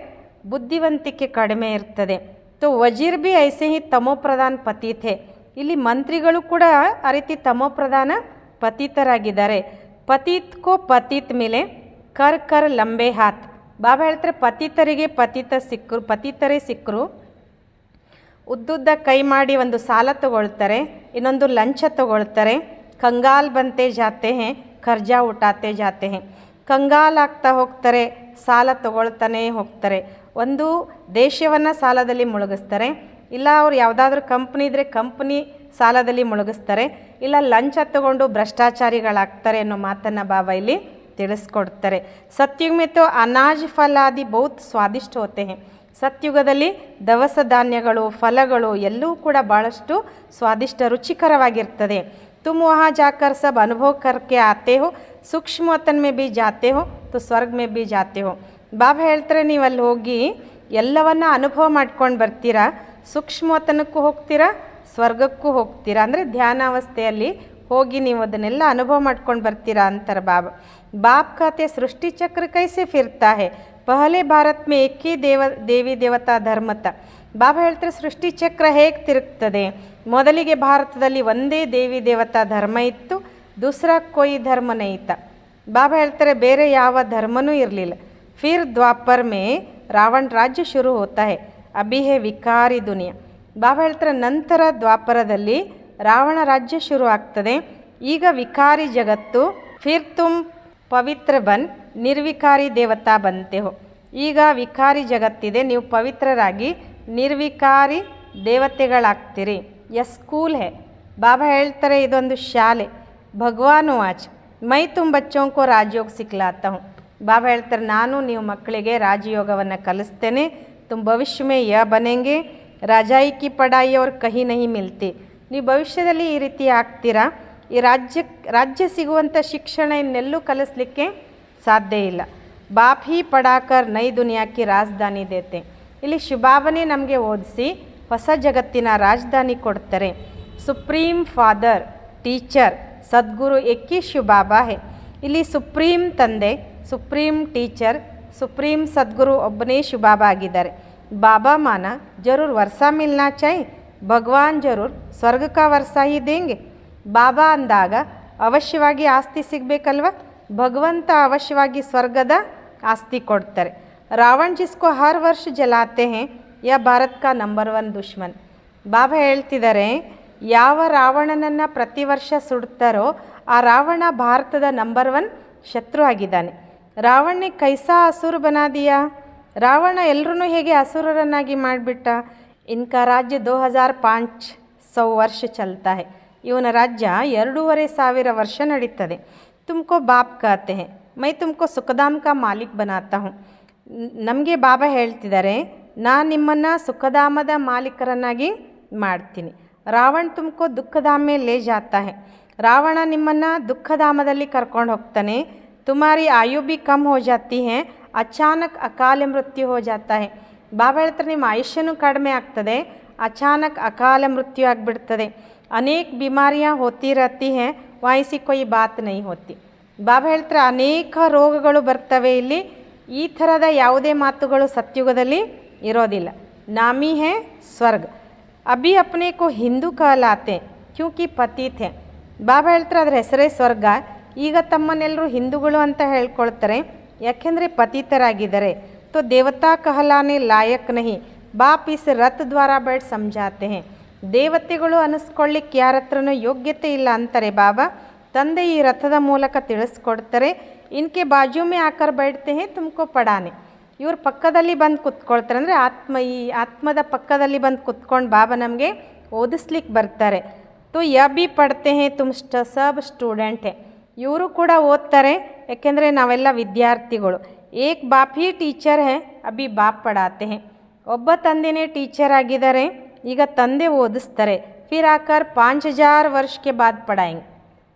ಬುದ್ಧಿವಂತಿಕೆ ಕಡಿಮೆ ಇರ್ತದೆ. ತೋ ವಜೀರ್ ಬಿ ಐಸೆ ಹಿ ತಮೋಪ್ರಧಾನ್ ಪತೀತ್ ಹೇ. ಇಲ್ಲಿ ಮಂತ್ರಿಗಳು ಕೂಡ ಆ ರೀತಿ ತಮೋಪ್ರಧಾನ ಪತೀತರಾಗಿದ್ದಾರೆ. ಪತೀತ್ ಕೋ ಪತೀತ್ ಮೇಲೆ ಕರ್ ಕರ್ ಲಂಬೆ ಹಾತ್. ಬಾಬಾ ಹೇಳ್ತಾರೆ ಪತೀತರಿಗೆ ಪತೀತರೇ ಸಿಕ್ಕರು ಉದ್ದುದ್ದ ಕೈ ಮಾಡಿ ಒಂದು ಸಾಲ ತಗೊಳ್ತಾರೆ, ಇನ್ನೊಂದು ಲಂಚ ತಗೊಳ್ತಾರೆ. ಕಂಗಾಲ್ ಬಂತೆ ಜಾತೆ ಹೇ, ಕರ್ಜಾ ಉಟಾತೆ ಜಾತೆ ಹೇ. ಕಂಗಾಲ್ ಆಗ್ತಾ ಹೋಗ್ತಾರೆ, ಸಾಲ ತಗೊಳ್ತಾನೆ ಹೋಗ್ತಾರೆ. ಒಂದು ದೇಶವನ್ನು ಸಾಲದಲ್ಲಿ ಮುಳುಗಿಸ್ತಾರೆ, ಇಲ್ಲ ಅವ್ರು ಯಾವುದಾದ್ರೂ ಕಂಪ್ನಿ ಇದ್ದರೆ ಕಂಪ್ನಿ ಸಾಲದಲ್ಲಿ ಮುಳುಗಿಸ್ತಾರೆ, ಇಲ್ಲ ಲಂಚ ತಗೊಂಡು ಭ್ರಷ್ಟಾಚಾರಿಗಳಾಗ್ತಾರೆ ಅನ್ನೋ ಮಾತನ್ನು ಬಾಬಾ ಇಲ್ಲಿ ತಿಳಿಸ್ಕೊಡ್ತಾರೆ. ಸತ್ಯುಗ್ ಮೇ ತೋ ಅನಾಜ್ ಫಲ ಆದಿ ಬಹುತ್ ಸ್ವಾದಿಷ್ಟ ಹೋತೆ ಹೇ. ಸತ್ಯುಗದಲ್ಲಿ ದವಸ ಧಾನ್ಯಗಳು, ಫಲಗಳು ಎಲ್ಲವೂ ಕೂಡ ಭಾಳಷ್ಟು ಸ್ವಾದಿಷ್ಟ ರುಚಿಕರವಾಗಿರ್ತದೆ. ತುಮ್ ವಹಾ ಜಾಕರ್ ಸಬ್ ಅನುಭವ ಕರ್ಕೆ ಆತೆ ಹೋ, ಸೂಕ್ಷ್ಮ ವತನ್ ಮೇ ಭಿ ಜಾತೆ ಹೋ ತೋ ಸ್ವರ್ಗ ಮೇ ಭಿ ಜಾತೆ ಹೋ. ಬಾಬಾ ಹೇಳ್ತಾರೆ ನೀವು ಅಲ್ಲಿ ಹೋಗಿ ಎಲ್ಲವನ್ನ ಅನುಭವ ಮಾಡ್ಕೊಂಡು ಬರ್ತೀರಾ, ಸೂಕ್ಷ್ಮವತನಕ್ಕೂ ಹೋಗ್ತೀರಾ, ಸ್ವರ್ಗಕ್ಕೂ ಹೋಗ್ತೀರಾ. ಅಂದರೆ ಧ್ಯಾನಾವಸ್ಥೆಯಲ್ಲಿ ಹೋಗಿ ನೀವು ಅದನ್ನೆಲ್ಲ ಅನುಭವ ಮಾಡ್ಕೊಂಡು ಬರ್ತೀರಾ ಅಂತಾರೆ ಬಾಬಾ. ಬಾಪ್ कहते सृष्टि चक्र कैसे फिरता है, पहले भारत में एक ही ದೇವಿ ದೇವತಾ ಧರ್ಮ था. ಬಾಬಾ ಹೇಳ್ತಾರೆ ಸೃಷ್ಟಿ ಚಕ್ರ ಹೇಗೆ ತಿರುಗ್ತದೆ, ಮೊದಲಿಗೆ ಭಾರತದಲ್ಲಿ ಒಂದೇ ದೇವಿ ದೇವತಾ ಧರ್ಮ ಇತ್ತು, ದೂಸರಾ कोई ಧರ್ಮ नहीं था. ಬಾಬಾ ಹೇಳ್ತಾರೆ ಬೇರೆ ಯಾವ ಧರ್ಮನೂ ಇರಲಿಲ್ಲ. फिर द्वापर में रावण राज्य शुरू होता है, अभी है विकारी दुनिया. ಬಾಬಾ ಹೇಳ್ತಾರೆ ನಂತರ ದ್ವಾಪರದಲ್ಲಿ ರಾವಣ ರಾಜ್ಯ ಶುರು ಆಗ್ತದೆ. ಈಗ ವಿಕಾರಿ ಜಗತ್ತು, ಫಿರ್ ತುಮ್ ಪವಿತ್ರ ಬನ್ ನಿರ್ವಿಕಾರಿ ದೇವತಾ ಬಂತೆ ಹೋ. ಈಗ ವಿಕಾರಿ ಜಗತ್ತಿದೆ, ನೀವು ಪವಿತ್ರರಾಗಿ ನಿರ್ವಿಕಾರಿ ದೇವತೆಗಳಾಗ್ತೀರಿ. ಸ್ಕೂಲ್ ಹೇ, ಬಾಬಾ ಹೇಳ್ತಾರೆ ಇದೊಂದು ಶಾಲೆ. ಭಗವಾನ್ ವಾಚ್ ಮೈ ತುಮ್ ಬಚ್ಚೋಂ ಕೋ ರಾಜಯೋಗ ಸಿಕ್ಲಾತಾ ಹೂँ. ಬಾಬಾ ಹೇಳ್ತಾರೆ ನಾನು ನೀವು ಮಕ್ಕಳಿಗೆ ರಾಜಯೋಗವನ್ನು ಕಲಿಸ್ತೇನೆ. ತುಮ್ ಭವಿಷ್ಯ ಮೇ ಯಹ ಬನೆಂಗೆ, ರಾಜಾಯಿ ಕಿ ಪಢಾಯಿ ಅವ್ರ ಕಹಿ ನಹಿ ಮಿಲ್ತಿ. ನೀವು ಭವಿಷ್ಯದಲ್ಲಿ ಈ ರೀತಿ ಆಗ್ತೀರಾ. ಈ ರಾಜ್ಯ ಸಿಗುವಂಥ ಶಿಕ್ಷಣ ಇನ್ನೆಲ್ಲೂ ಕಲಿಸ್ಲಿಕ್ಕೆ ಸಾಧ್ಯ ಇಲ್ಲ. ಬಾಪ್ ಹಿ ಪಢಾಕರ್ ನೈ ದುನಿಯಾಕಿ ರಾಜಧಾನಿ ದೇತೆ. ಇಲ್ಲಿ ಶಿವಬಾಬನೇ ನಮಗೆ ಓದಿಸಿ ಹೊಸ ಜಗತ್ತಿನ ರಾಜಧಾನಿ ಕೊಡ್ತಾರೆ. ಸುಪ್ರೀಂ ಫಾದರ್ ಟೀಚರ್ ಸದ್ಗುರು ಏಕಿ ಶಿವಬಾಬಾ ಹೇ. ಇಲ್ಲಿ ಸುಪ್ರೀಂ ತಂದೆ, ಸುಪ್ರೀಂ ಟೀಚರ್, ಸುಪ್ರೀಂ ಸದ್ಗುರು ಒಬ್ಬನೇ ಶಿವಬಾಬಾ ಆಗಿದ್ದಾರೆ. ಬಾಬಾ ಮಾನ ಜರೂರ್ ವರ್ಷ ಮಿಲ್ನಾ ಚಾಹಿ, ಭಗವಾನ್ ಜರೂರ್ ಸ್ವರ್ಗ ಕಾ ವರ್ಷ ಹಿ ದೇಂಗೆ. ಬಾಬಾ ಅಂದಾಗ ಅವಶ್ಯವಾಗಿ ಆಸ್ತಿ ಸಿಗಬೇಕಲ್ವ, ಭಗವಂತ ಅವಶ್ಯವಾಗಿ ಸ್ವರ್ಗದ ಆಸ್ತಿ ಕೊಡ್ತಾರೆ. ರಾವಣ ಜಿಸ್ಕೋ ಹರ್ ವರ್ಷ ಜಲಾತೆ ಹೇ ಯಾ ಭಾರತ್ ಕಾ ನಂಬರ್ 1 ದುಶ್ಮನ್. ಬಾಬಾ ಹೇಳ್ತಿದ್ದಾರೆ ಯಾವ ರಾವಣನನ್ನು ಪ್ರತಿ ವರ್ಷ ಸುಡ್ತಾರೋ ಆ ರಾವಣ ಭಾರತದ ನಂಬರ್ 1 ಶತ್ರು ಆಗಿದ್ದಾನೆ. ರಾವಣನೇ ಕೈಸಾ ಅಸುರ ಬನಾ ದಿಯಾ. ರಾವಣ ಎಲ್ಲರೂ ಹೇಗೆ ಅಸುರರನ್ನಾಗಿ ಮಾಡಿಬಿಟ್ಟ. ಇನ್ಕಾ ರಾಜ್ಯ 2500 ವರ್ಷ ಚಲ್ತಾ ಹೇ. ಇವನ ರಾಜ್ಯ 2500 ವರ್ಷ ನಡೀತದೆ. ತುಮಕೋ ಬಾಪ್ ಕಹತೆ ಹೇ, ಮೈ ತುಮಕೋ ಸುಖಧಾಮ್ ಕಾ ಮಾಲಿಕ್ ಬನಾತಾ ಹೂँ. ನಮಗೆ ಬಾಬಾ ಹೇಳ್ತಿದ್ದಾರೆ ನಾನು ನಿಮ್ಮನ್ನು ಸುಖಧಾಮದ ಮಾಲೀಕರನ್ನಾಗಿ ಮಾಡ್ತೀನಿ. ರಾವಣ ತುಮಕೋ ದುಃಖಧಾಮ ಮೇ ಲೇ ಜಾತಾ ಹೇ. ರಾವಣ ನಿಮ್ಮನ್ನು ದುಃಖಧಾಮದಲ್ಲಿ ಕರ್ಕೊಂಡು ಹೋಗ್ತಾನೆ. ತುಮಾರಿ ಆಯು ಭಿ ಕಮ್ ಹೋ ಜಾತಿ ಹೇ, ಅಚಾನಕ್ ಅಕಾಲ ಮೃತ್ಯು ಹೋ ಜಾತಾ ಹೇ. ಬಾಬಾ ಹೇಳ್ತಾರೆ ನಿಮ್ಮ ಆಯುಷ್ಯನೂ ಕಡಿಮೆ ಆಗ್ತದೆ, ಅಚಾನಕ್ ಅಕಾಲ ಮೃತ್ಯು ಆಗಿಬಿಡ್ತದೆ. ಅನೇಕ ಬಿಮಾರಿಯಾँ ಹೋತಿ रहती हैं, वहाँ ऐसी कोई बात नहीं होती. ಬಾಬಾ ಹೇಳ್ತಾರೆ ಅನೇಕ ರೋಗಗಳು ಬರ್ತವೆ, ಇಲ್ಲಿ ಈ ಥರದ ಯಾವುದೇ ಮಾತುಗಳು ಸತ್ಯುಗದಲ್ಲಿ ಇರೋದಿಲ್ಲ. ನಾಮಿ ಹೇ ಸ್ವರ್ಗ, ಅಭಿ ಅಪ್ನೆ ಕೋ ಹಿಂದೂ ಕಹಲಾತೆ ಕ್ಯೂಂಕಿ ಪತೀತ್ ಹೇ. ಬಾಬಾ ಹೇಳ್ತಾರೆ ಅದರ ಹೆಸರೇ ಸ್ವರ್ಗ. ಈಗ ತಮ್ಮನ್ನೆಲ್ಲರೂ ಹಿಂದೂಗಳು ಅಂತ ಹೇಳ್ಕೊಳ್ತಾರೆ, ಯಾಕೆಂದರೆ ಪತೀತರಾಗಿದ್ದಾರೆ. ತೋ ದೇವತಾ ಕಹಲಾನೆ ಲಾಯಕ್ ನಹಿ, ಬಾಪ್ ಇಸ್ ರಥ್ ದ್ವಾರ ಬೇಡ್ ಸಮझाते हैं. ದೇವತೆಗಳು ಅನ್ನಿಸ್ಕೊಳ್ಳಿಕ್ಕೆ ಯಾರ ಹತ್ರನೂ ಯೋಗ್ಯತೆ ಇಲ್ಲ ಅಂತಾರೆ ಬಾಬಾ. ತಂದೆ ಈ ರಥದ ಮೂಲಕ ತಿಳಿಸ್ಕೊಡ್ತಾರೆ. ಇನ್ಕೆ ಬಾಜು ಮೇ ಆಕರ್ ಬೈಡ್ತೆ ಹೇ ತುಮಕೋ ಪಡಾನೆ. ಇವ್ರ ಪಕ್ಕದಲ್ಲಿ ಬಂದು ಕುತ್ಕೊಳ್ತಾರೆ, ಅಂದರೆ ಈ ಆತ್ಮದ ಪಕ್ಕದಲ್ಲಿ ಬಂದು ಕುತ್ಕೊಂಡು ಬಾಬಾ ನಮಗೆ ಓದಿಸ್ಲಿಕ್ಕೆ ಬರ್ತಾರೆ. ತೋ ಯ ಬಿ ಪಡ್ತೆ ಹೇ ತುಮ್ ಸಬ್ ಸ್ಟೂಡೆಂಟ್ ಹೇ. ಇವರು ಕೂಡ ಓದ್ತಾರೆ, ಯಾಕೆಂದರೆ ನಾವೆಲ್ಲ ವಿದ್ಯಾರ್ಥಿಗಳು. ಏಕ್ ಬಾಪ್ ಹಿ ಟೀಚರ್ ಹೇ, ಅಭಿ ಬಾಪ್ ಪಡಾತೆ ಹೇ. ಒಬ್ಬ ತಂದೆನೇ ಟೀಚರ್ ಆಗಿದ್ದಾರೆ, ಈಗ ತಂದೆ ಓದಿಸ್ತಾರೆ. ಫಿರ್ ಆಕರ್ 5000 ವರ್ಷಕ್ಕೆ ಬಾದ್ ಪಡಾಯಂಗೆ.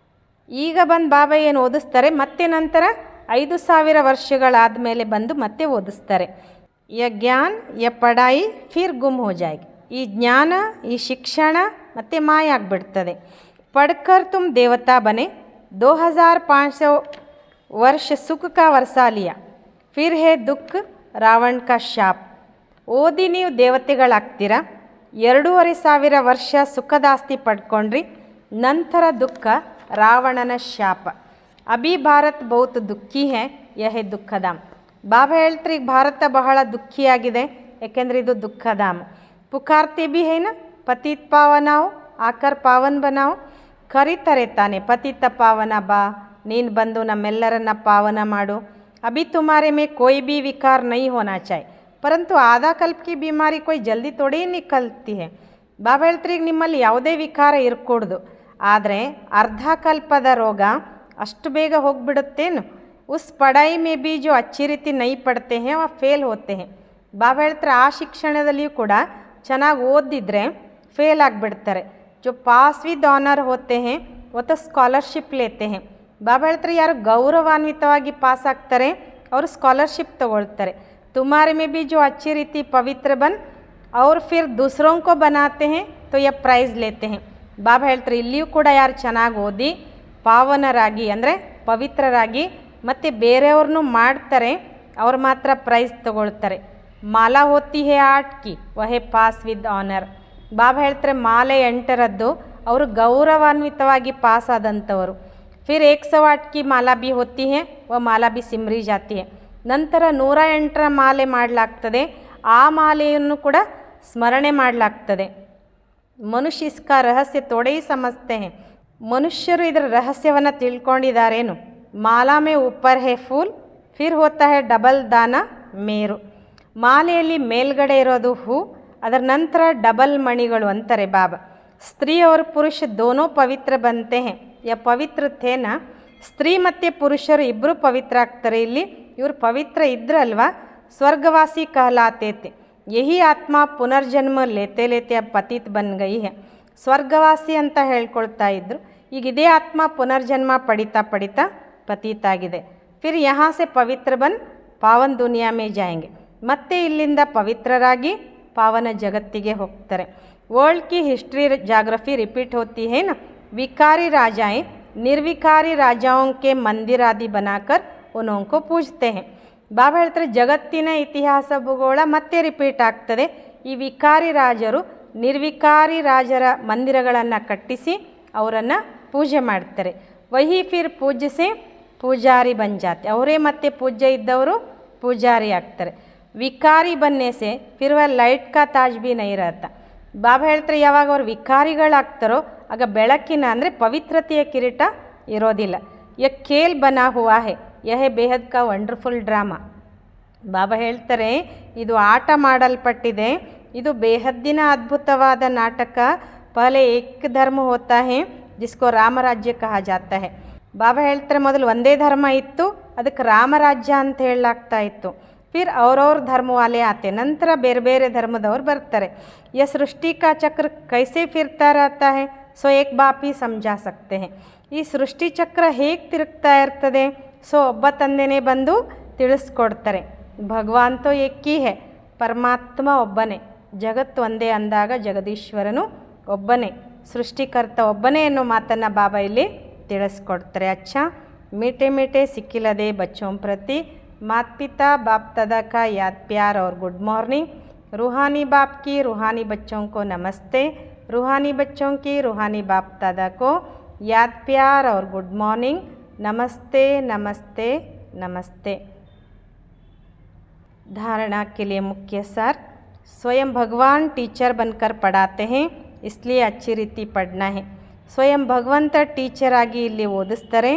ಈಗ ಬಂದು ಬಾಬಾ ಏನು ಓದಿಸ್ತಾರೆ, ಮತ್ತೆ ನಂತರ 5000 ವರ್ಷಗಳಾದ ಮೇಲೆ ಬಂದು ಮತ್ತೆ ಓದಿಸ್ತಾರೆ. ಯ ಜ್ಞಾನ ಯ ಪಡಾಯಿ ಫಿರ್ ಗುಮ್ ಹೋ ಜಾಯ್. ಈ ಜ್ಞಾನ, ಈ ಶಿಕ್ಷಣ ಮತ್ತೆ ಮಾಯ ಆಗಿಬಿಡ್ತದೆ. ಪಡ್ಕರ್ ತುಮ್ ದೇವತಾ ಬನೆ, 2500 ವರ್ಷ ಸುಖ ಕಾ ವರ್ಷ ಲಿಯಾ, ಫಿರ್ ಹೇ ದುಃಖ ರಾವಣ ಕಾ ಶಾಪ್. ಓದಿ ನೀವು ದೇವತೆಗಳಾಗ್ತೀರಾ, 2500 ವರ್ಷ ಸುಖದಾಸ್ತಿ ಪಡ್ಕೊಂಡ್ರಿ, ನಂತರ ದುಃಖ ರಾವಣನ ಶಾಪ. ಅಭಿ ಭಾರತ್ ಬಹುತ್ ದುಃಖಿ ಹೇ, ಯಹೇ ದುಃಖಧಾಮ್. ಬಾಬಾ ಹೇಳ್ತಾರೆ ಈಗ ಭಾರತ ಬಹಳ ದುಃಖಿಯಾಗಿದೆ, ಯಾಕೆಂದರೆ ಇದು ದುಃಖಧಾಮ. ಪುಕಾರ್ತೆ ಭಿ ಹೇನ ಪತಿತ್ ಪಾವನಾವು ಆಕರ್ ಪಾವನ್ ಬನಾವು. ಕರೀತಾರೆ ತಾನೆ, ಪತಿತ ಪಾವನ ಬಾ, ನೀನು ಬಂದು ನಮ್ಮೆಲ್ಲರನ್ನ ಪಾವನ ಮಾಡು. ಅಭಿ ತುಮಾರೆ ಮೇ ಕೋಯಿ ಭಿ ವಿಕಾರ ನೈ ಹೋನಾ ಚಾಯ್, ಪರಂತು ಆಧಾ ಕಲ್ಪ ಕಿ ಬಿಮಾರಿ ಕೊಯ್ ಜಲ್ದಿ ತೊಡೇ ನಿಕಲ್ತಿ ಹೇ. ಬಾಬಾ ಹೇಳ್ತಾರೆ ಈಗ ನಿಮ್ಮಲ್ಲಿ ಯಾವುದೇ ವಿಕಾರ ಇರಕೂಡ್ದು, ಆದರೆ ಅರ್ಧ ಕಲ್ಪದ ರೋಗ ಅಷ್ಟು ಬೇಗ ಹೋಗಿಬಿಡುತ್ತೇನು. ಉಸ್ ಪಢಾಯಿ ಮೇ ಬಿ ಜೋ ಅಚ್ಚಿ ರೀತಿ ನೈ ಪಡ್ತೆ ಹೇ ವ ಫೇಲ್ ಹೋತೆ ಹೇ. ಬಾಬಾ ಹೇಳ್ತಾರೆ ಆ ಶಿಕ್ಷಣದಲ್ಲಿಯೂ ಕೂಡ ಚೆನ್ನಾಗಿ ಓದಿದ್ರೆ ಫೇಲ್ ಆಗಿಬಿಡ್ತಾರೆ. ಜೋ ಪಾಸ್ ವಿದ್ ಆನರ್ ಹೋತೆ ಹೇ ವತ ಸ್ಕಾಲರ್ಶಿಪ್ ಲೇತೆ ಹೇ. ಬಾಬಾ ಹೇಳ್ತಾರೆ ಯಾರು ಗೌರವಾನ್ವಿತವಾಗಿ ಪಾಸ್ ಆಗ್ತಾರೆ ಅವರು ಸ್ಕಾಲರ್ಶಿಪ್ ತಗೊಳ್ತಾರೆ. तुम्हारे में भी जो अच्छी रीति पवित्र बन और फिर दूसरों को बनाते हैं तो यह ಪ್ರೈಸ್ लेते हैं. ಬಾಬಾ ಹೇಳ್ತಾರೆ ಇಲ್ಲಿಯೂ ಕೂಡ ಯಾರು ಚೆನ್ನಾಗಿ ಓದಿ ಪಾವನರಾಗಿ ಅಂದರೆ ಪವಿತ್ರರಾಗಿ ಮತ್ತು ಬೇರೆಯವ್ರನ್ನೂ ಮಾಡ್ತಾರೆ, ಅವ್ರು ಮಾತ್ರ ಪ್ರೈಸ್ ತಗೊಳ್ತಾರೆ. ಮಾಲಾ ಹೋತಿ ಹೇ 8 ಕಿ ವಹೇ ಪಾಸ್ ವಿದ್ ಆನರ್. ಬಾಬಾ ಹೇಳ್ತಾರೆ ಮಾಲೆ 8ರದ್ದು ಅವರು ಗೌರವಾನ್ವಿತವಾಗಿ ಪಾಸ್ ಆದಂಥವರು. ಫಿರ್ 108 ಕಿ ಮಾಲಾ ಬಿ ಹೋತಿ ಹೇ ವ ಮಾಲಾ ಬಿ ಸಿಮ್ರಿ ಜಾತಿ ಹೇ. ನಂತರ 108ರ ಮಾಲೆ ಮಾಡಲಾಗ್ತದೆ, ಆ ಮಾಲೆಯನ್ನು ಕೂಡ ಸ್ಮರಣೆ ಮಾಡಲಾಗ್ತದೆ. ಮನುಷ್ಯ ಇಸ್ಕಾ ರಹಸ್ಯ ಥೋಡೆ ಹಿ ಸಮಜ್ತೆ ಹೈ. ಮನುಷ್ಯರು ಇದರ ರಹಸ್ಯವನ್ನು ತಿಳ್ಕೊಂಡಿದ್ದಾರೇನು. ಮಾಲಾ ಮೇ ಉಪ್ಪರ್ ಹೇ ಫೂಲ್ ಫಿರ್ ಹೋತಾ ಹೈ ಡಬಲ್ ದಾನ ಮೇರು. ಮಾಲೆಯಲ್ಲಿ ಮೇಲ್ಗಡೆ ಇರೋದು ಹೂ, ಅದರ ನಂತರ ಡಬಲ್ ಮಣಿಗಳು ಅಂತಾರೆ ಬಾಬಾ. ಸ್ತ್ರೀ और ಪುರುಷ ದೋನೋ ಪವಿತ್ರ ಬಂತೆ ಹೇ. ಯ ಪವಿತ್ರ ಥೇನ, ಸ್ತ್ರೀ ಮತ್ತು ಪುರುಷರು ಇಬ್ಬರು ಪವಿತ್ರ ಆಗ್ತಾರೆ. ಇಲ್ಲಿ ಇವರು ಪವಿತ್ರ ಇದ್ರಲ್ವಾ, ಸ್ವರ್ಗವಾಸಿ ಕಹಲಾತೇತೆ. ಯಹಿ ಆತ್ಮ ಪುನರ್ಜನ್ಮ ಲೇತೆ ಲೇತೆ ಪತಿತ್ ಬನ್ ಗೈ ಹೇ. ಸ್ವರ್ಗವಾಸಿ ಅಂತ ಹೇಳ್ಕೊಳ್ತಾ ಇದ್ರು, ಈಗ ಇದೇ ಆತ್ಮ ಪುನರ್ಜನ್ಮ ಪಡಿತಾ ಪಡಿತಾ ಪತೀತಾಗಿದೆ. ಫಿರ್ ಯಹಾ ಸೆ ಪವಿತ್ರ ಬನ್ ಪಾವನ್ ದುನಿಯಾ ಮೇ ಜಾಯಂಗೆ. ಮತ್ತೆ ಇಲ್ಲಿಂದ ಪವಿತ್ರರಾಗಿ ಪಾವನ ಜಗತ್ತಿಗೆ ಹೋಗ್ತಾರೆ. ವರ್ಲ್ಡ್ की हिस्ट्री जाग्रफी रिपीट होती है ना. विकारी राजाएं निर्विकारी राजाओं के मंदिर आदि बनाकर उनको पूजते हैं. ಬಾಬಾ ಹೇಳ್ತಾರೆ ಜಗತ್ತಿನ ಇತಿಹಾಸ ಭೂಗೋಳ ಮತ್ತೆ ರಿಪೀಟ್ ಆಗ್ತದೆ. ಈ ವಿಕಾರಿ ರಾಜರು ನಿರ್ವಿಕಾರಿ ರಾಜರ ಮಂದಿರಗಳನ್ನು ಕಟ್ಟಿಸಿ ಅವರನ್ನು ಪೂಜೆ ಮಾಡ್ತಾರೆ. ವಹಿ ಫಿರ್ ಪೂಜ್ಯಸೆ ಪೂಜಾರಿ ಬಂಜಾತೆ. ಅವರೇ ಮತ್ತೆ ಪೂಜ್ಯ ಇದ್ದವರು ಪೂಜಾರಿ ಆಗ್ತಾರೆ. ವಿಕಾರಿ ಬನ್ನೇಸೆ ಫಿರ್ ವ ಲೈಟ್ ಕಾ ತಾಜ್ ಬಿ ನೈ ರಹತಾ. ಬಾಬಾ ಹೇಳ್ತಾರೆ ಯಾವಾಗ ಅವ್ರು ವಿಕಾರಿಗಳಾಗ್ತಾರೋ ಆಗ ಬೆಳಕಿನ ಅಂದರೆ ಪವಿತ್ರತೆಯ ಕಿರೀಟ ಇರೋದಿಲ್ಲ. ಯ ಖೇಲ್ ಬನಾ ಹುವಾ ಹೇ ಯಹೇ ಬೇಹದ್ ಕಾ ವಂಡರ್ಫುಲ್ ಡ್ರಾಮಾ. ಬಾಬಾ ಹೇಳ್ತಾರೆ ಇದು ಆಟ ಮಾಡಲ್ಪಟ್ಟಿದೆ, ಇದು ಬೇಹದ್ದಿನ ಅದ್ಭುತವಾದ ನಾಟಕ. ಪಹಲೆ ಏಕ್ ಧರ್ಮ ಹೋತಾ ಹೇ ಜಿಸ್ಕೋ ರಾಮರಾಜ್ಯ ಕಹಾ ಜಾತಾ ಹೇ. ಬಾಬಾ ಹೇಳ್ತಾರೆ ಮೊದಲು ಒಂದೇ ಧರ್ಮ ಇತ್ತು, ಅದಕ್ಕೆ ರಾಮರಾಜ್ಯ ಅಂತ ಹೇಳಲಾಗ್ತಾ ಇತ್ತು. ಫಿರ್ ಅವ್ರವ್ರ ಧರ್ಮವಾಲೆ ಆತೆ, ನಂತರ ಬೇರೆ ಬೇರೆ ಧರ್ಮದವ್ರು ಬರ್ತಾರೆ. ಯ ಸೃಷ್ಟಿ ಕಾ ಚಕ್ರ ಕೈಸೆ ಫಿರ್ತಾ रहता है ಸೋ ಏಕ್ ಬಾಪ್ ಹಿ ಸಮಜಾ ಸಕ್ತೆ ಹೇ. ಈ ಸೃಷ್ಟಿ ಚಕ್ರ ಹೇಗೆ ತಿರುಗ್ತಾ ಇರ್ತದೆ, ಸೊ ಒಬ್ಬ ತಂದೆನೇ ಬಂದು ತಿಳಿಸ್ಕೊಡ್ತಾರೆ. ಭಗವಾನ್ ತೋ ಏಕಿ ಹೇ, ಪರಮಾತ್ಮ ಒಬ್ಬನೇ. ಜಗತ್ತು ಒಂದೇ ಅಂದಾಗ ಜಗದೀಶ್ವರನು ಒಬ್ಬನೇ, ಸೃಷ್ಟಿಕರ್ತ ಒಬ್ಬನೇ ಅನ್ನೋ ಮಾತನ್ನು ಬಾಬಾ ಇಲ್ಲಿ ತಿಳಿಸ್ಕೊಡ್ತಾರೆ. ಅಚ್ಚಾ ಮೀಟೆ ಮೀಟೆ ಸಿಕ್ಕಿಲ್ಲದೆ ಬಚ್ಚೋಂ ಪ್ರತಿ माता पिता बाप दादा का याद प्यार और गुड मॉर्निंग. रूहानी बाप की रूहानी बच्चों को नमस्ते. रूहानी बच्चों की रूहानी बाप दादा को याद प्यार और गुड मॉर्निंग. नमस्ते नमस्ते नमस्ते. धारणा के लिए मुख्य सार. स्वयं भगवान टीचर बनकर पढ़ाते हैं, इसलिए अच्छी रीति पढ़ना है. ಸ್ವಯಂ ಭಗವಂತ ಟೀಚರ್ ಆಗಿ ಇಲ್ಲಿ ಓದಿಸ್ತಾರೆ,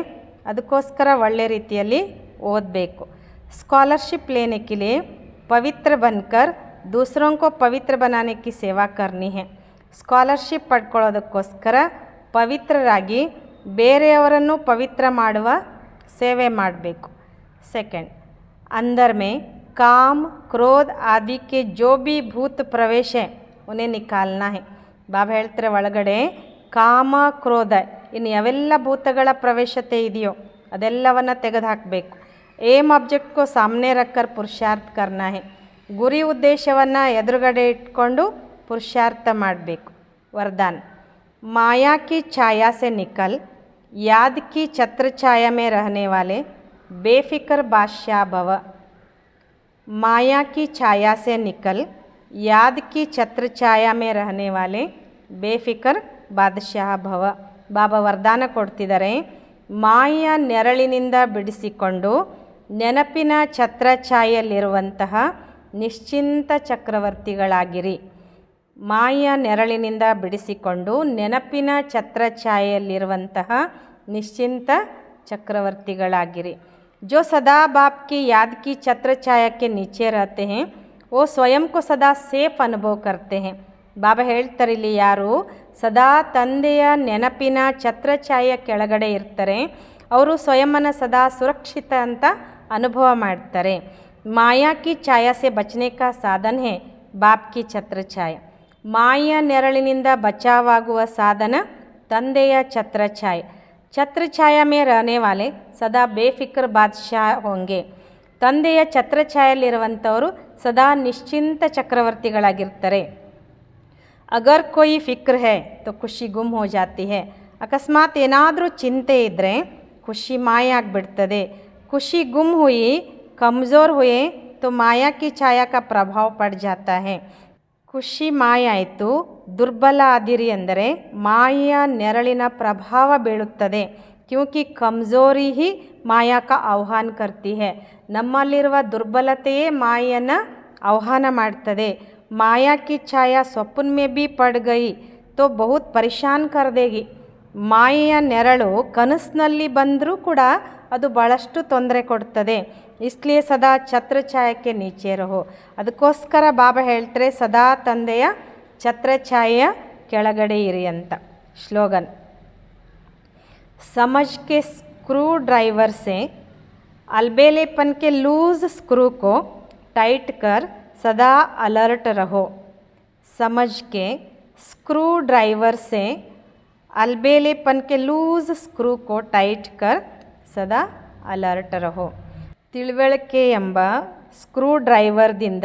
ಅದಕ್ಕೋಸ್ಕರ ಒಳ್ಳೆ ರೀತಿಯಲ್ಲಿ ಓದಬೇಕು. स्कॉलरशिप लेने के लिए पवित्र बनकर दूसरों को पवित्र बनाने की सेवा करनी है. ಸ್ಕಾಲರ್ಶಿಪ್ ಪಡ್ಕೊಳ್ಳೋದಕ್ಕೋಸ್ಕರ ಪವಿತ್ರರಾಗಿ ಬೇರೆಯವರನ್ನು ಪವಿತ್ರ ಮಾಡುವ ಸೇವೆ ಮಾಡಬೇಕು. ಸೆಕೆಂಡ್, अंदर में काम क्रोध आदि के जो भी भूत प्रवेश है उन्हें निकालना है. ಬಾಬಾ ಹೇಳ್ತಾರೆ ಒಳಗಡೆ ಕಾಮ ಕ್ರೋಧ ಇನ್ನು ಯಾವೆಲ್ಲ ಭೂತಗಳ ಪ್ರವೇಶತೆ ಇದೆಯೋ ಅದೆಲ್ಲವನ್ನು ತೆಗೆದುಹಾಕಬೇಕು. ಏಮ್ ಆಬ್ಜೆಕ್ಟ್ಗೂ ಸಾಮನೆ ರಕ್ಕರ್ ಪುರುಷಾರ್ಥ ಕರ್ನಾ ಹೇ. ಗುರಿ ಉದ್ದೇಶವನ್ನು ಎದುರುಗಡೆ ಇಟ್ಕೊಂಡು ಪುರುಷಾರ್ಥ ಮಾಡಬೇಕು. ವರದಾನ್, ಮಾಯಾ ಕಿ ಛಾಯಾ ಸೆ ನಿಕಲ್ ಯಾದ್ ಕಿ ಛತ್ರ ಛಾಯಾ ಮೇ ರಹನೆ ವಾಲೆ ಬೇಫಿಕರ್ ಬಾದಶಾಹ ಭವ. ಮಾಯಾ ಕಿ ಛಾಯಾ ಸೆ ನಿಕಲ್ ಯಾದ್ ಕಿ ಛತ್ರ ಛಾಯಾ ಮೇ ರಹನೆ ವಾಲೆ ಬೇಫಿಕರ್ ಬಾದಶಾಹ ಭವ. ಬಾಬಾ ವರದಾನ ಕೊಡ್ತಿದ್ದಾರೆ, ಮಾಯೆಯ ನೆರಳಿನಿಂದ ಬಿಡಿಸಿಕೊಂಡು ನೆನಪಿನ ಛತ್ರಛಾಯೆಯಲ್ಲಿರುವಂತಹ ನಿಶ್ಚಿಂತ ಚಕ್ರವರ್ತಿಗಳಾಗಿರಿ. ಮಾಯೆಯ ನೆರಳಿನಿಂದ ಬಿಡಿಸಿಕೊಂಡು ನೆನಪಿನ ಛತ್ರಛಾಯೆಯಲ್ಲಿರುವಂತಹ ನಿಶ್ಚಿಂತ ಚಕ್ರವರ್ತಿಗಳಾಗಿರಿ. जो सदा बाप की याद की छत्र छाया के नीचे रहते हैं वो स्वयं को सदा सेफ अनुभव करते हैं. ಬಾಬಾ ಹೇಳ್ತಾರೆ ಇಲ್ಲಿ ಯಾರು ಸದಾ ತಂದೆಯ ನೆನಪಿನ ಛತ್ರಛಾಯೆಯ ಕೆಳಗಡೆ ಇರ್ತಾರೆ ಅವರು ಸ್ವಯಂನ ಸದಾ ಸುರಕ್ಷಿತ ಅಂತ ಅನುಭವ ಮಾಡ್ತಾರೆ. ಮಾಯಾ ಕಿ ಛಾಯಾ ಸೆ ಬಚನೆ ಕಾ ಸಾಧನ ಹೇ ಬಾಪ್ ಕಿ ಛತ್ರಛಾಯ. ಮಾಯೆಯ ನೆರಳಿನಿಂದ ಬಚಾವಾಗುವ ಸಾಧನ ತಂದೆಯ ಛತ್ರಛಾಯೆ. ಛತ್ರಛಾಯಾ ಮೇ ರಹನೆ ವಾಲೆ ಸದಾ ಬೇಫಿಕರ್ ಬಾದಶಾಹ ಹೋಂಗೆ. ತಂದೆಯ ಛತ್ರಛಾಯೆಯಲ್ಲಿರುವಂಥವರು ಸದಾ ನಿಶ್ಚಿಂತ ಚಕ್ರವರ್ತಿಗಳಾಗಿರ್ತಾರೆ. ಅಗರ್ ಕೋಯಿ ಫಿಕ್ರ್ ಹೇ ತೋ ಖುಷಿ ಗುಮ್ ಹೋ ಜಾತಿ ಹೇ. ಅಕಸ್ಮಾತ್ ಏನಾದರೂ ಚಿಂತೆ ಇದ್ದರೆ ಖುಷಿ ಮಾಯ ಆಗಿಬಿಡ್ತದೆ. ಖುಷಿ ಗುಮ್ ಹುಯಿ ಕಮ್ಜೋರ್ ಹುಯೆ ತೋ ಮಾಯಾ ಕಿ ಛಾಯಾ ಕಾ ಪ್ರಭಾವ ಪಡ್ ಜಾತಾ ಹೇ. ಖುಷಿ ಮಾಯ ಆಯಿತು, ದುರ್ಬಲ ಆದಿರಿ ಅಂದರೆ ಮಾಯೆಯ ನೆರಳಿನ ಪ್ರಭಾವ ಬೀಳುತ್ತದೆ. ಕ್ಯೂಂಕಿ ಕಮ್ಜೋರಿ ಹಿ ಮಾಯಾ ಕಾ ಆಹ್ವಾನ ಕರ್ತಿ ಹೇ. ನಮ್ಮಲ್ಲಿರುವ ದುರ್ಬಲತೆಯೇ ಮಾಯೆಯನ್ನು ಆಹ್ವಾನ ಮಾಡ್ತದೆ. ಮಾಯಾ ಕಿ ಛಾಯಾ ಸ್ವಪ್ನ ಮೇ ಬಿ ಪಡ್ ಗಯಿ ತೋ ಬಹುತ್ ಪರೇಶಾನ್ ಕರ್ ದೇಗಿ. ಮಾಯೆಯ ನೆರಳು ಕನಸಿನಲ್ಲಿ ಬಂದರೂ ಕೂಡ ಅದು ಭಾಳಷ್ಟು ತೊಂದರೆ ಕೊಡ್ತದೆ. ಇಸ್ಲಿಯೇ ಸದಾ ಛತ್ರ ಛಾಯಕ್ಕೆ ನೀಚೆ ರಹೋ. ಅದಕ್ಕೋಸ್ಕರ ಬಾಬಾ ಹೇಳ್ತಾರೆ ಸದಾ ತಂದೆಯ ಛತ್ರ ಛಾಯೆಯ ಕೆಳಗಡೆ ಇರಿ ಅಂತ. ಸ್ಲೋಗನ್: समझ के स्क्रू ड्राइवर से अलबेलेपन के लूज स्क्रू को टाइट कर सदा अलर्ट रहो. समझ के स्क्रू ड्राइवर से अलबेलेपन के लूज स्क्रू को टाइಟ್ कर ಸದಾ ಅಲರ್ಟ್ ರಹೋ. ತಿಳುವಳಿಕೆ ಎಂಬ ಸ್ಕ್ರೂ ಡ್ರೈವರ್ದಿಂದ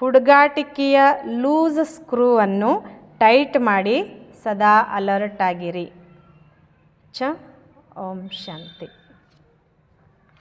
ಹುಡುಗಾಟಿಕೆಯ ಲೂಸ್ ಸ್ಕ್ರೂವನ್ನು ಟೈಟ್ ಮಾಡಿ ಸದಾ ಅಲರ್ಟ್ ಆಗಿರಿ. ಓಂ ಶಾಂತಿ.